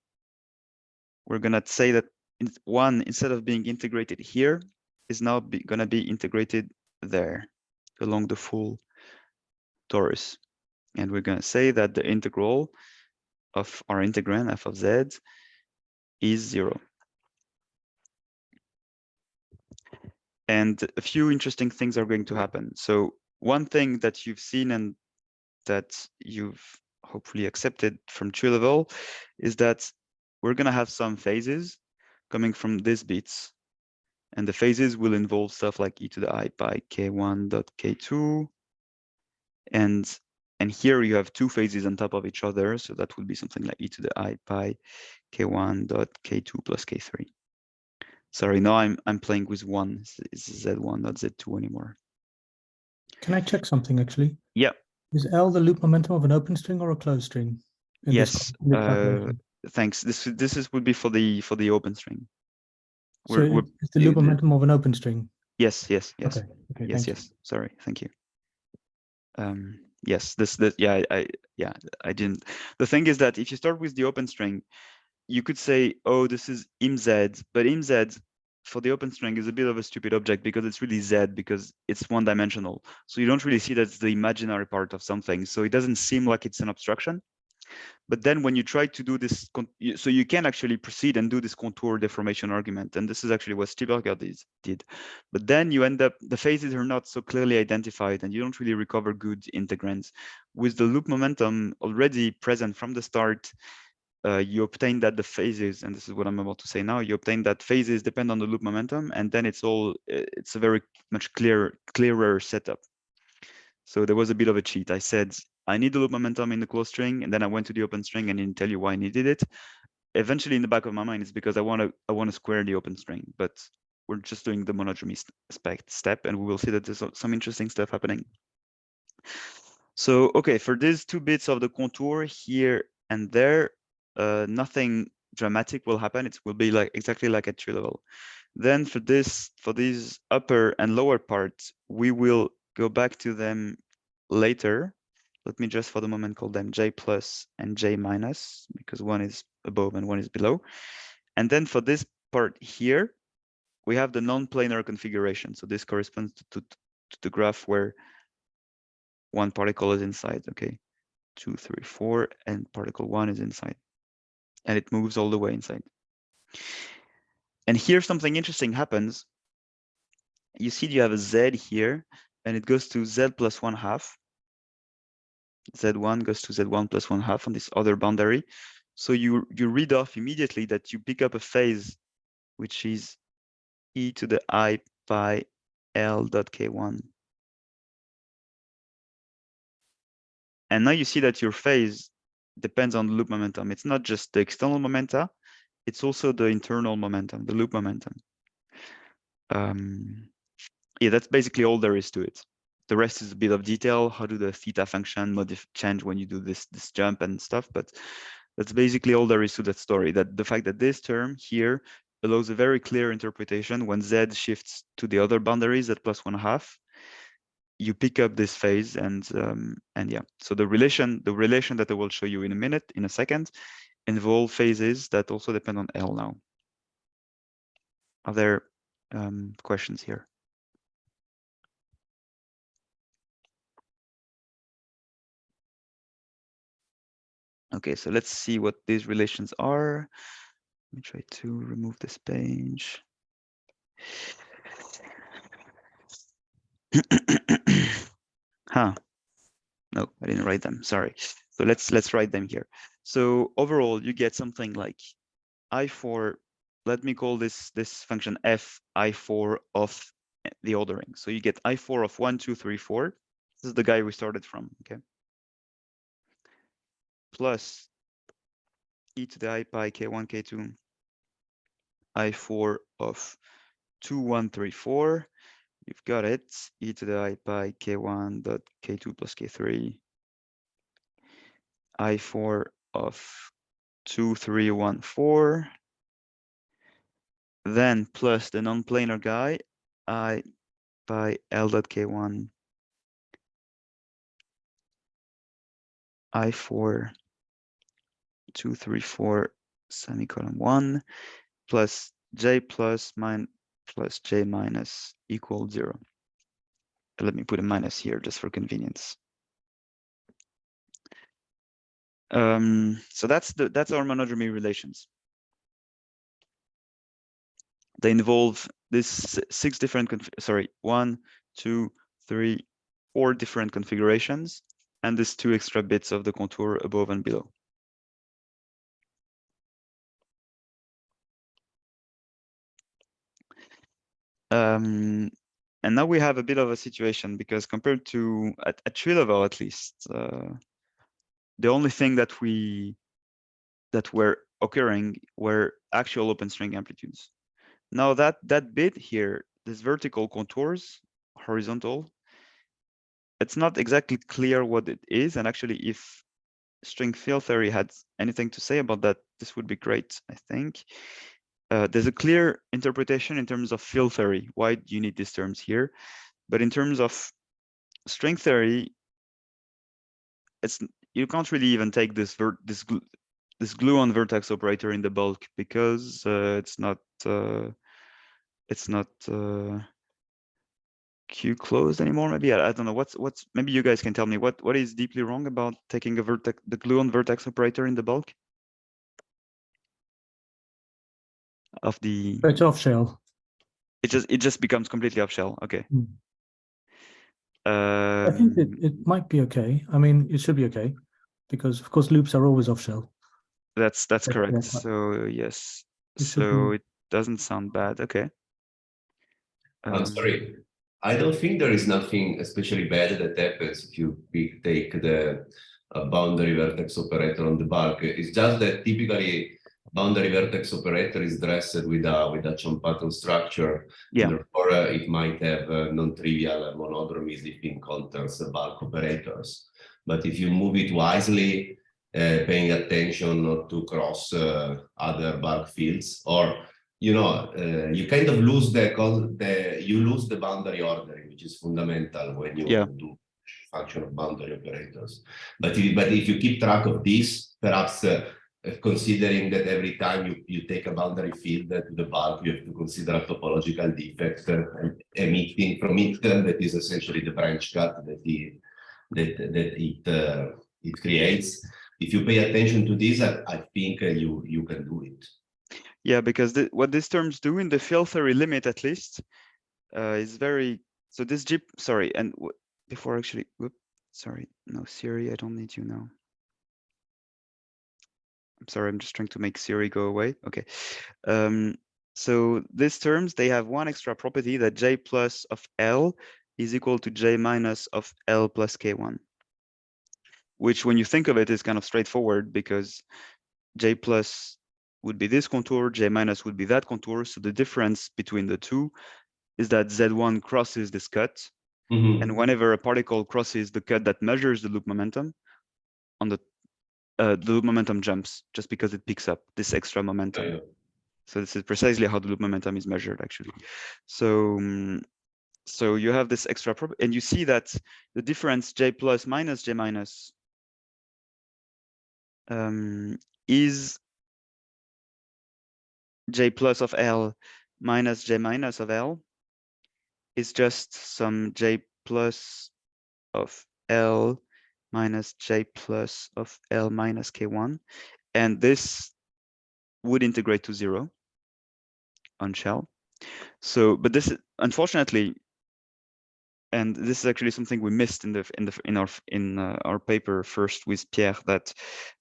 B: We're gonna say that one, instead of being integrated here, is now gonna be integrated there along the full torus. And we're gonna say that the integral of our integrand f of z is 0. And a few interesting things are going to happen. So one thing that you've seen and that you've hopefully accepted from tree level is that we're going to have some phases coming from these bits. And the phases will involve stuff like e to the I pi k1 dot k2. And here you have two phases on top of each other. So that would be something like e to the I pi k1 dot k2 plus k3. Sorry, now I'm playing with one. It's z1, not z2 anymore.
F: Can I check something actually?
B: Yeah.
F: Is L the loop momentum of an open string or a closed string? In
B: Yes.
F: in this calculation?
B: Thanks. This would be for the open string.
F: So it's the loop momentum of an open string.
B: Yes.
F: Okay.
B: Yes. Sorry. Thank you. Yes. I didn't. The thing is that if you start with the open string, you could say, oh, this is imz, but imz for the open string is a bit of a stupid object because it's really z because it's one-dimensional. So you don't really see that it's the imaginary part of something. So it doesn't seem like it's an abstraction. But then when you try to do this, so you can actually proceed and do this contour deformation argument. And this is actually what Stieberger did. But then you end up, the phases are not so clearly identified and you don't really recover good integrands. With the loop momentum already present from the start, you obtain that the phases, and this is what I'm about to say now, you obtain that phases depend on the loop momentum, and then it's a very much clearer setup. So there was a bit of a cheat. I said, I need the loop momentum in the closed string, and then I went to the open string and didn't tell you why I needed it. Eventually, in the back of my mind, it's because I want to square the open string, but we're just doing the monodromy step, and we will see that there's some interesting stuff happening. So, okay, for these 2 bits of the contour here and there, nothing dramatic will happen. It will be like exactly like at tree level. Then for these upper and lower parts, we will go back to them later. Let me just for the moment call them J plus and J minus because one is above and one is below. And then for this part here, we have the non-planar configuration. So this corresponds to the graph where one particle is inside, okay? 2, 3, 4, and particle 1 is inside. And it moves all the way inside. And here something interesting happens. You see you have a Z here, and it goes to Z plus 1/2. Z1 goes to Z1 plus 1/2 on this other boundary. So you read off immediately that you pick up a phase, which is e to the I pi L dot K1. And now you see that your phase depends on the loop momentum. It's not just the external momenta, it's also the internal momentum, the loop momentum. Yeah, that's basically all there is to it. The rest is a bit of detail. How do the theta function change when you do this jump and stuff? But that's basically all there is to that story. That the fact that this term here allows a very clear interpretation when Z shifts to the other boundaries at plus 1/2. You pick up this phase and yeah. So the relation that I will show you in a second, involve phases that also depend on L now. Are there questions here? Okay, so let's see what these relations are. Let me try to remove this page. Huh. No, I didn't write them. Sorry. So let's write them here. So overall, you get something like I4. Let me call this function f I4 of the ordering. So you get I4 of 1, 2, 3, 4. This is the guy we started from. Okay. Plus e to the I pi K1, K2, I4 of 2, 1, 3, 4. You've got it. E to the I pi K1 dot K2 plus K3. I4 of 2, 3, 1, 4. Then plus the non-planar guy, I pi L dot K1. I4 2, 3, 4 semicolon 1 plus J plus J minus equals 0. Let me put a minus here just for convenience. So that's our monodromy relations. They involve this 6 different, 1, 2, 3, 4 different configurations, and these 2 extra bits of the contour above and below. And now we have a bit of a situation because compared to at tree level, at least, the only thing that were occurring were actual open string amplitudes. Now that bit here, this vertical contours, horizontal, it's not exactly clear what it is. And actually, if string field theory had anything to say about that, this would be great, I think. There's a clear interpretation in terms of field theory. Why do you need these terms here? But in terms of string theory, you can't really even take this glue on vertex operator in the bulk, because it's not Q closed anymore. Maybe I don't know what's maybe you guys can tell me what is deeply wrong about taking the glue on vertex operator in the bulk of the.
F: It's off shell.
B: It just becomes completely off shell. Okay.
F: I think it might be okay. I mean, it should be okay, because of course loops are always off shell.
B: That's correct.
F: Yeah.
B: So yes.
F: It
B: It doesn't sound bad. Okay.
E: I'm sorry. I don't think there is nothing especially bad that happens if you take the boundary vertex operator on the bulk. It's just that typically boundary vertex operator is dressed with a Chomp pattern structure.
B: Yeah.
E: And therefore, it might have non-trivial monodromies if it encounters bulk operators. But if you move it wisely, paying attention not to cross other bulk fields, or you you kind of lose the boundary ordering, which is fundamental when you do function of boundary operators. But if you keep track of this, perhaps considering that every time you take a boundary field to the bulk, you have to consider a topological defect emitting from it, that is essentially the branch cut that it creates. If you pay attention to this, I think you can do it.
B: Yeah, because what these terms do in the field theory limit, at least, is very. So this sorry, and before actually, sorry, no, Siri, I don't need you now. I'm sorry, I'm just trying to make Siri go away. Okay. So these terms, they have one extra property, that J plus of L is equal to J minus of L plus K1, which when you think of it is kind of straightforward, because J plus would be this contour, J minus would be that contour. So the difference between the two is that Z1 crosses this cut. And whenever a particle crosses the cut that measures the loop momentum, on the loop momentum jumps, just because it picks up this extra momentum. So this is precisely how the loop momentum is measured, actually. So you have this extra property, and you see that the difference J plus minus J minus is J plus of L minus J minus of L is just some J plus of L minus J plus of L minus K1. And this would integrate to 0 on shell. So, but this, unfortunately, and this is actually something we missed in our paper first with Pierre, that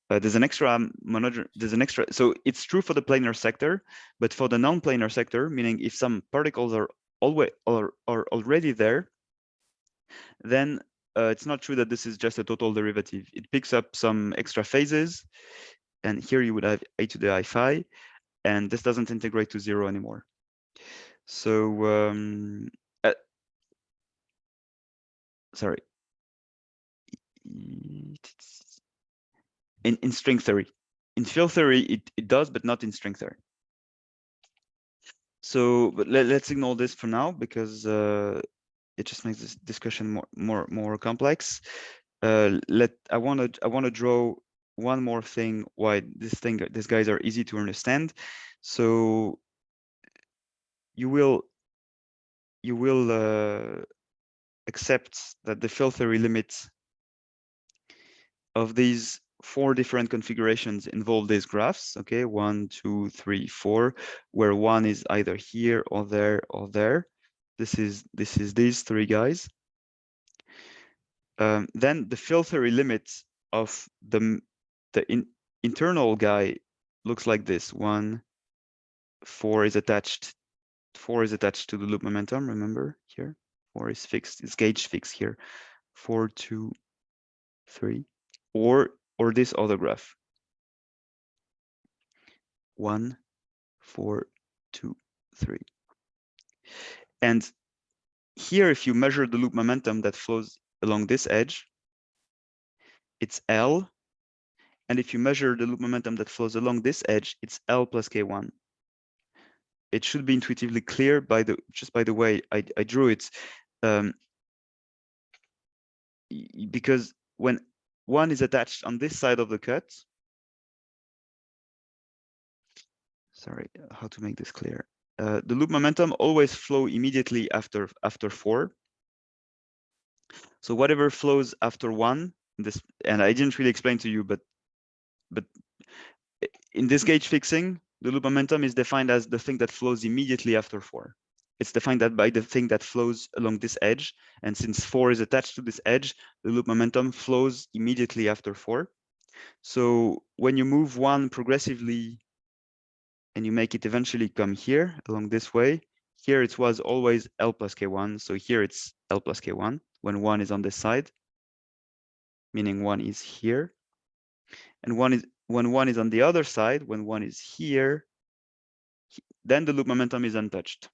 B: there's an extra so it's true for the planar sector, but for the non-planar sector, meaning if some particles are already there, then it's not true that this is just a total derivative. It picks up some extra phases, and here you would have a to the I phi, and this doesn't integrate to 0 anymore. So sorry. In string theory. In field theory, it does, but not in string theory. So, but let's ignore this for now, because it just makes this discussion more complex. I want to draw one more thing why these guys are easy to understand. So you will accept that the field theory limit of these 4 different configurations involve these graphs. Okay, 1, 2, 3, 4, where 1 is either here or there or there. This is these 3 guys. Then the field theory limit of the internal guy looks like this. 1, 4 is attached. 4 is attached to the loop momentum. Remember here, 4 is fixed. It's gauge fixed here. 4, 2, 3, or this other graph. 1, 4, 2, 3. And here, if you measure the loop momentum that flows along this edge, it's L. And if you measure the loop momentum that flows along this edge, it's L plus K1. It should be intuitively clear just by the way I drew it, because when one is attached on this side of the cut, sorry, how to make this clear? The loop momentum always flow immediately after 4. So whatever flows after 1, and I didn't really explain to you, but in this gauge fixing, the loop momentum is defined as the thing that flows immediately after 4. It's defined that by the thing that flows along this edge. And since 4 is attached to this edge, the loop momentum flows immediately after 4. So when you move 1 progressively and you make it eventually come here along this way, here it was always L plus K1. So here it's L plus K1 when 1 is on this side, meaning 1 is here. And when 1 is on the other side, when 1 is here, then the loop momentum is untouched.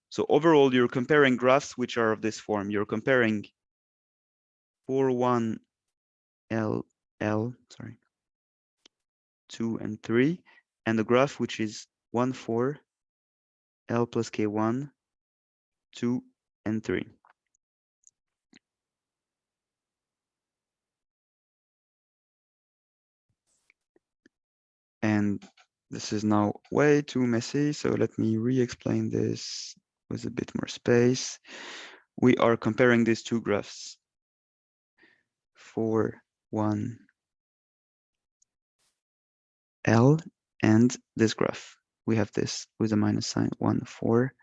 B: So overall, you're comparing graphs which are of this form. You're comparing 4, 1, L, sorry, 2 and 3, and the graph which is 1, 4, L plus K1, 2 and 3. And this is now way too messy, so let me re-explain this with a bit more space. We are comparing these two graphs, 4, 1, L, and this graph. We have this with a minus sign, 1, 4,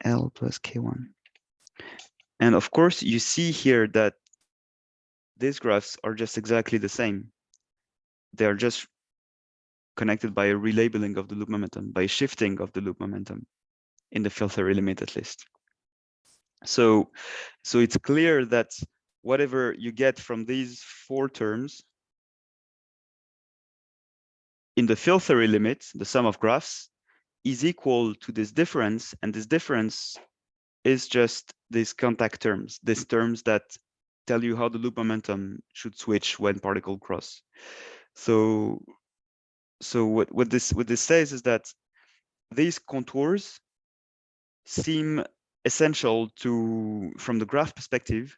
B: L plus K1. And of course, you see here that these graphs are just exactly the same. They are just connected by a relabeling of the loop momentum, by shifting of the loop momentum in the field theory limit at least. So it's clear that whatever you get from these 4 terms in the field theory limit, the sum of graphs, is equal to this difference, and this difference is just these contact terms, these terms that tell you how the loop momentum should switch when particles cross. So what this says is that these contours seem essential from the graph perspective,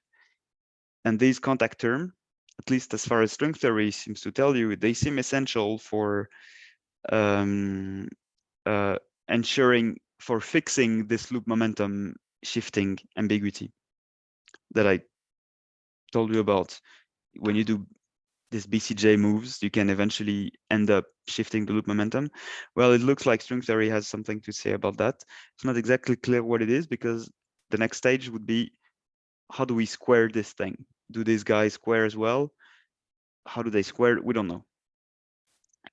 B: and these contact term, at least as far as string theory seems to tell you, they seem essential for ensuring, for fixing this loop momentum shifting ambiguity that I told you about. When you do these BCJ moves, you can eventually end up shifting the loop momentum. Well, it looks like string theory has something to say about that. It's not exactly clear what it is, because the next stage would be, how do we square this thing? Do these guys square as well? How do they square? We don't know.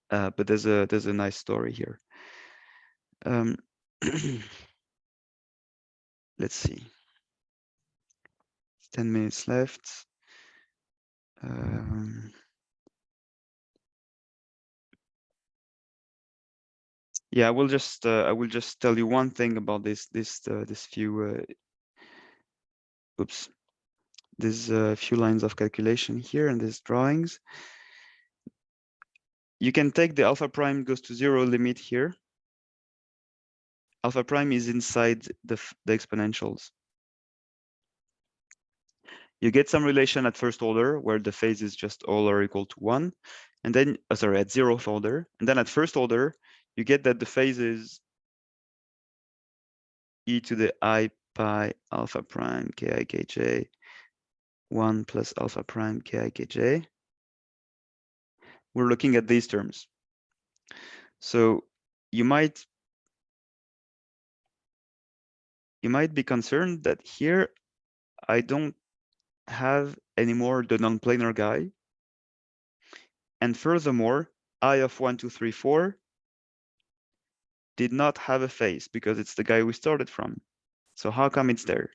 B: But there's a nice story here. Let's see. 10 minutes left. Yeah, I will just tell you one thing about this few few lines of calculation here and these drawings. You can take the alpha prime goes to 0 limit here. Alpha prime is inside the exponentials. You get some relation at first order where the phase is just all are equal to 1, and then sorry, at 0th order, and then at first order you get that the phase is e to the I pi alpha prime ki kj 1 plus alpha prime ki kj. We're looking at these terms. So you might be concerned that here I don't have anymore the non-planar guy. And furthermore, I of 1, 2, 3, 4 did not have a phase because it's the guy we started from. So how come it's there?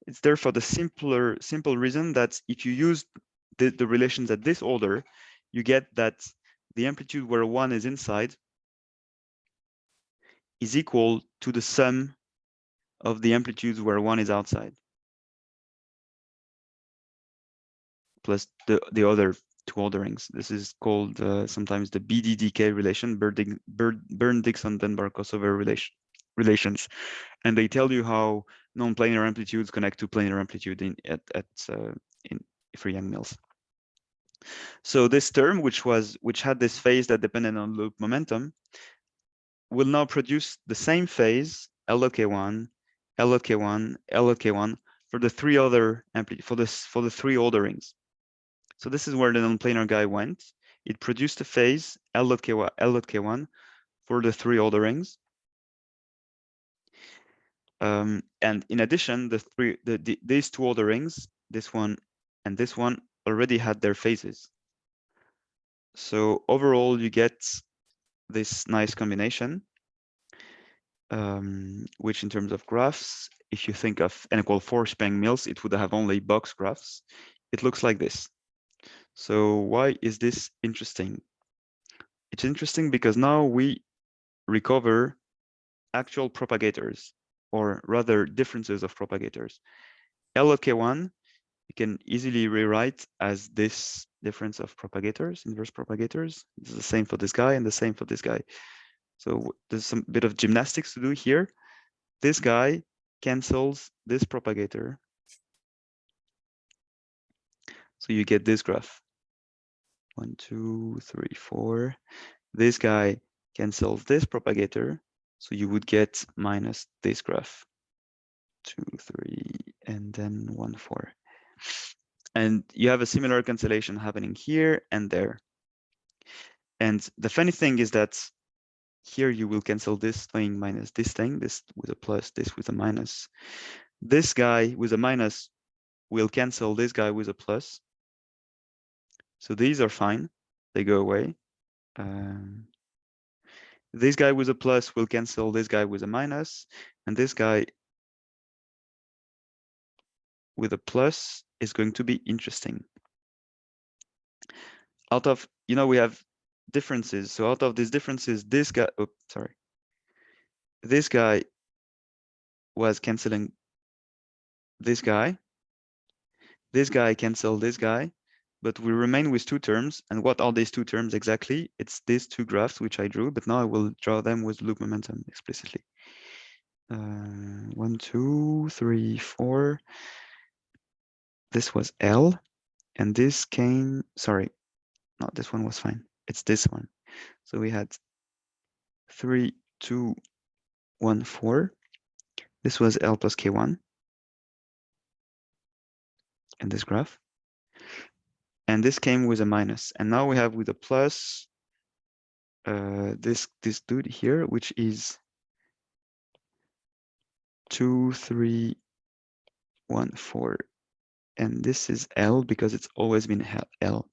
B: It's there for the simple reason that if you use the relations at this order, you get that the amplitude where 1 is inside is equal to the sum of the amplitudes where one is outside, plus the other two orderings. This is called sometimes the BDDK relation, Bern-Dixon-Dunbar crossover relations, and they tell you how non-planar amplitudes connect to planar amplitude in free Yang-Mills. So this term, which had this phase that depended on loop momentum, will now produce the same phase LOK1, LOK1, LOK1 for the three other for the three orderings. So this is where the non-planar guy went. It produced a phase LOK1 for the three orderings. And in addition, these two orderings, this one and this one, already had their phases. So overall, you get this nice combination, which in terms of graphs, if you think of n=4 Spang-Mills, it would have only box graphs. It looks like this. So why is this interesting? It's interesting because now we recover actual propagators, or rather differences of propagators. LOK1, you can easily rewrite as this difference of propagators, inverse propagators. It's the same for this guy and the same for this guy. So there's some bit of gymnastics to do here. This guy cancels this propagator. So you get this graph. 1, 2, 3, 4. This guy cancels this propagator. So you would get minus this graph. 2, 3, and then 1, 4. And you have a similar cancellation happening here and there. And the funny thing is that here you will cancel this thing minus this thing, this with a plus, this with a minus. This guy with a minus will cancel this guy with a plus. So these are fine, they go away. This guy with a plus will cancel this guy with a minus, and this guy with a plus is going to be interesting. Out of, we have differences. So out of these differences, this guy, this guy was canceling this guy. This guy canceled this guy, but we remain with two terms. And what are these two terms exactly? It's these two graphs which I drew, but now I will draw them with loop momentum explicitly. 1, 2, 3, 4. This was L, and this came, sorry, no, this one was fine. It's this one. So we had 3, 2, 1, 4. This was L plus K1. And this graph. And this came with a minus. And now we have with a plus this dude here, which is 2, 3, 1, 4. And this is L because it's always been L.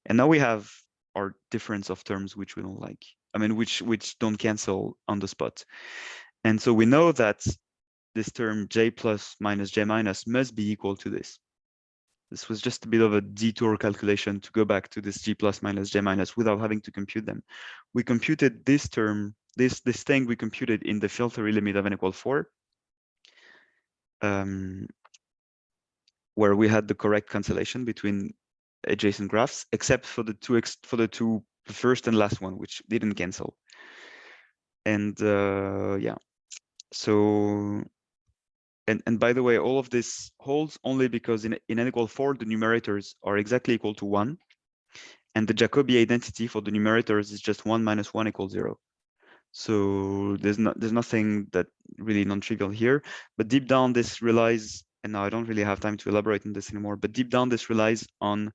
B: And now we have our difference of terms which we don't like. I mean, which don't cancel on the spot. And so we know that this term J plus minus J minus must be equal to this. This was just a bit of a detour calculation to go back to this G plus minus J minus without having to compute them. We computed this term, this thing we computed in the filter limit of n=4, where we had the correct cancellation between adjacent graphs, except for the two first and last one, which didn't cancel. And yeah, so. And by the way, all of this holds only because in n=4, the numerators are exactly equal to 1. And the Jacobi identity for the numerators is just 1 minus 1 = 0. So there's nothing that really non-trivial here. But deep down, this relies, and now I don't really have time to elaborate on this anymore, but deep down, this relies on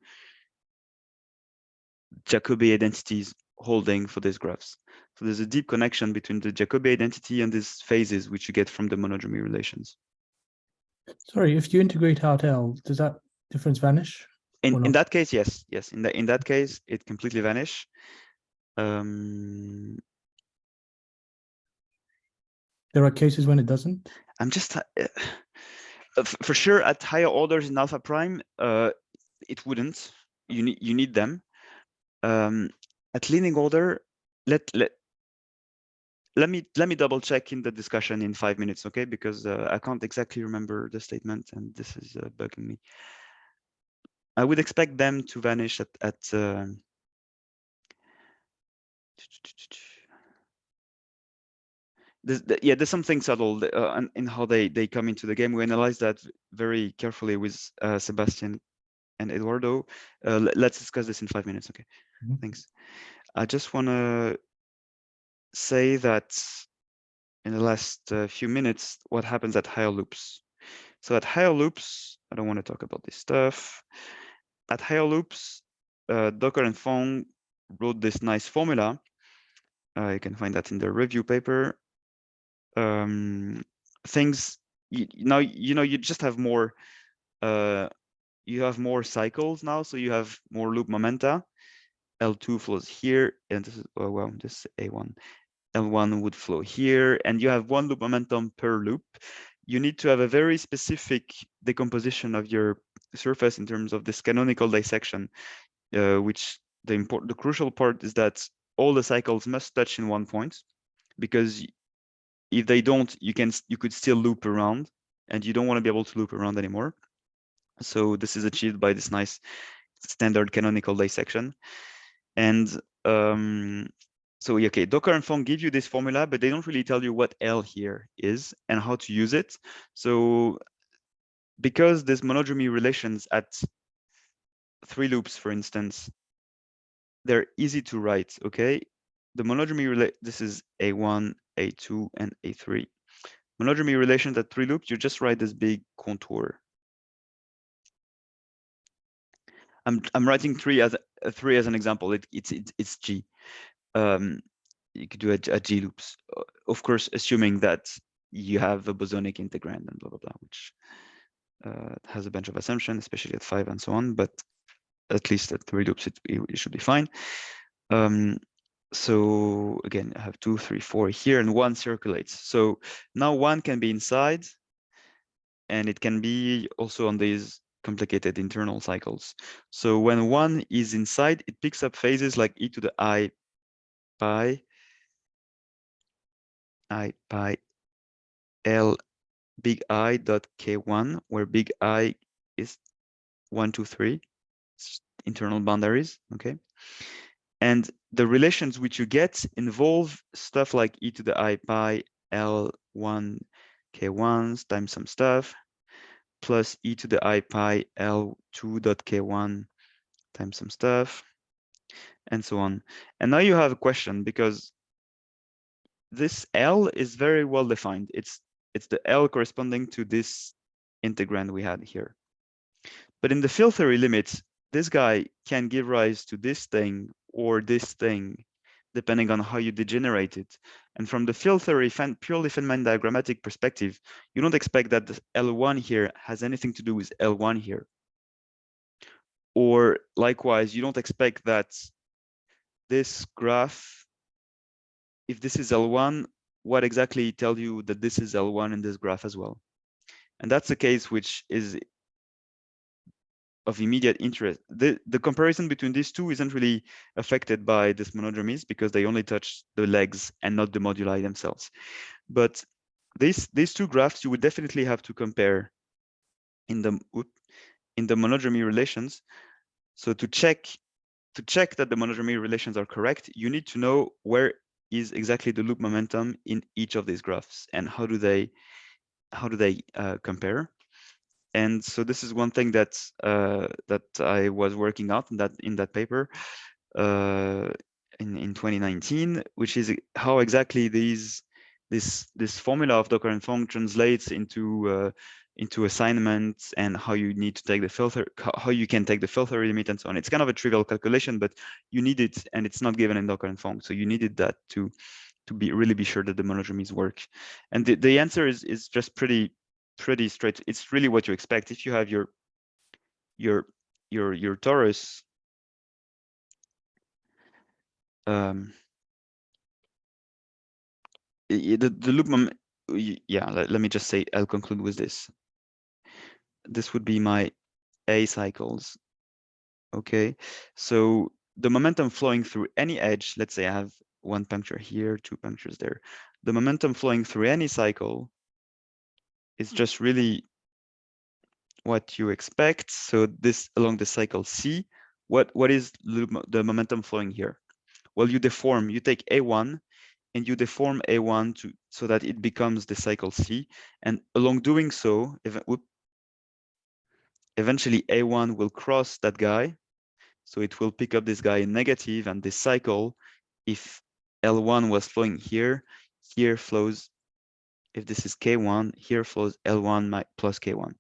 B: Jacobi identities holding for these graphs. So there's a deep connection between the Jacobi identity and these phases, which you get from the monodromy relations.
F: Sorry, if you integrate out L, does that difference vanish?
B: In that case, yes. In that case, it completely vanishes.
F: There are cases when it doesn't.
B: I'm just for sure at higher orders in alpha prime, it wouldn't. You need them. At leading order, let me double check in the discussion in 5 minutes, okay? Because I can't exactly remember the statement, and this is bugging me. I would expect them to vanish at yeah, there's something subtle in how they come into the game. We analyzed that very carefully with Sebastian and Eduardo. Let's discuss this in 5 minutes, okay?
F: Mhm.
B: Thanks. I just want to say that in the last few minutes, what happens at higher loops. So at higher loops, I don't want to talk about this stuff. At higher loops, Docker and Fong wrote this nice formula. You can find that in the review paper. Things now, you just have more. You have more cycles now, so you have more loop momenta. L2 flows here, and this is well, this is A1. L1 would flow here, and you have one loop momentum per loop. You need to have a very specific decomposition of your surface in terms of this canonical dissection, which the crucial part is that all the cycles must touch in one point, because if they don't, you could still loop around, and you don't want to be able to loop around anymore. So this is achieved by this nice standard canonical dissection. And so okay, Docker and Fong give you this formula, but they don't really tell you what L here is and how to use it. So because there's monodromy relations at 3 loops, for instance, they're easy to write, okay? The monodromy this is A1, A2, and A3. Monodromy relations at 3 loops, you just write this big contour. I'm writing 3 as an example. It's G. You could do a G loops, of course, assuming that you have a bosonic integrand and blah blah blah, which has a bunch of assumptions, especially at 5 and so on. But at least at 3 loops, it should be fine. So again, I have 2, 3, 4 here, and 1 circulates. So now 1 can be inside, and it can be also on these complicated internal cycles. So when 1 is inside, it picks up phases like e to the I pi L big I dot K1, where big I is 1, 2, 3, internal boundaries, okay? And the relations which you get involve stuff like e to the I pi L1 K1s times some stuff, plus e to the I pi L2 dot K1 times some stuff, and so on. And now you have a question, because this L is very well defined. It's the L corresponding to this integrand we had here. But in the field theory limits, this guy can give rise to this thing or this thing, depending on how you degenerate it. And from the field theory, purely Feynman diagrammatic perspective, you don't expect that the L1 here has anything to do with L1 here. Or likewise, you don't expect that this graph, if this is L1, what exactly tells you that this is L1 in this graph as well? And that's a case which is of immediate interest. The comparison between these two isn't really affected by this monodromies, because they only touch the legs and not the moduli themselves. But these two graphs you would definitely have to compare in the monodromy relations. So to check that the monodromy relations are correct, you need to know where is exactly the loop momentum in each of these graphs, and how do they compare. And so this is one thing that I was working out in that paper in 2019, which is how exactly this formula of Docker and Fong translates into assignments, and how you need to take the filter, how you can take the filter limit, and so on. It's kind of a trivial calculation, but you need it, and it's not given in Docker and Fong, so you needed that to really be sure that the monodromies work. And the answer is just pretty straight. It's really what you expect. If you have your torus, the loop yeah, let me just say, I'll conclude with this. This would be my A cycles. Okay, so the momentum flowing through any edge, let's say I have one puncture here, 2 punctures there. The momentum flowing through any cycle is just really what you expect. So this along the cycle C, what is the momentum flowing here? Well, you deform, you take A1 and you deform A1 so that it becomes the cycle C. And along doing so, eventually A1 will cross that guy. So it will pick up this guy in negative, and this cycle, if L1 was flowing here, here flows, if this is K1, here flows L1 plus K1.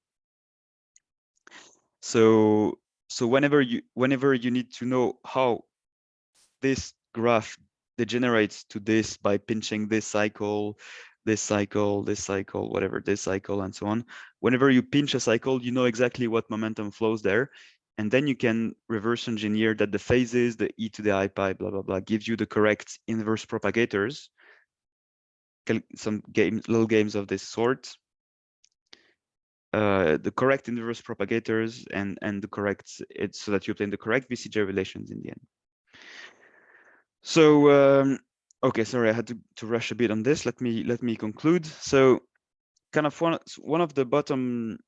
B: So whenever you need to know how this graph degenerates to this by pinching this cycle, whatever, this cycle, and so on. Whenever you pinch a cycle, you know exactly what momentum flows there. And then you can reverse engineer that the phases, the e to the I pi, blah, blah, blah, gives you the correct inverse propagators, some little games of this sort. The correct inverse propagators and the correct, so that you obtain the correct VCJ relations in the end. So, okay, sorry, I had to rush a bit on this. Let me conclude. So kind of one of the bottom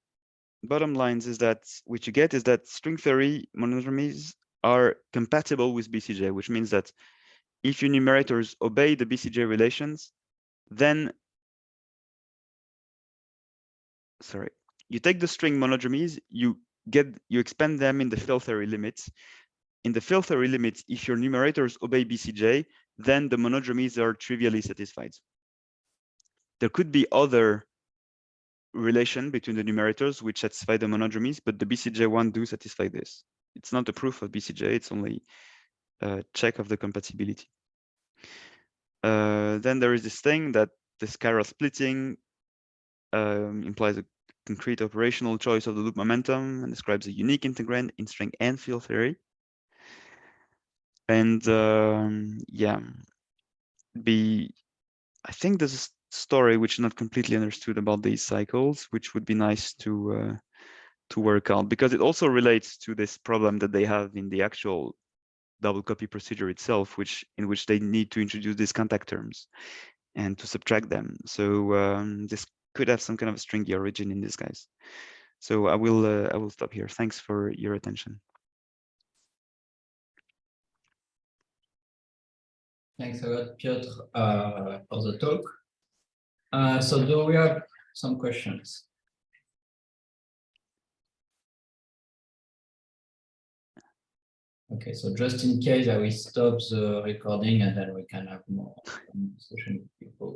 B: lines is that which you get is that string theory monodromies are compatible with BCJ, which means that if your numerators obey the BCJ relations, then you take the string monodromies, you expand them in the field theory limits. In the field theory limits, if your numerators obey BCJ, then the monodromies are trivially satisfied. There could be other relation between the numerators which satisfy the monodromies, but the BCJ one do satisfy this. It's not a proof of BCJ, it's only a check of the compatibility. Then there is this thing that the chiral splitting implies a concrete operational choice of the loop momentum and describes a unique integrand in string and field theory. And yeah, I think there's a story which is not completely understood about these cycles, which would be nice to work out, because it also relates to this problem that they have in the actual double copy procedure itself, in which they need to introduce these contact terms and to subtract them. So this could have some kind of a stringy origin in this, guys. So I will stop here. Thanks for your attention.
A: Thanks a lot, Piotr, for the talk. So do we have some questions? Okay, so just in case, I will stop the recording and then we can have more discussion with people.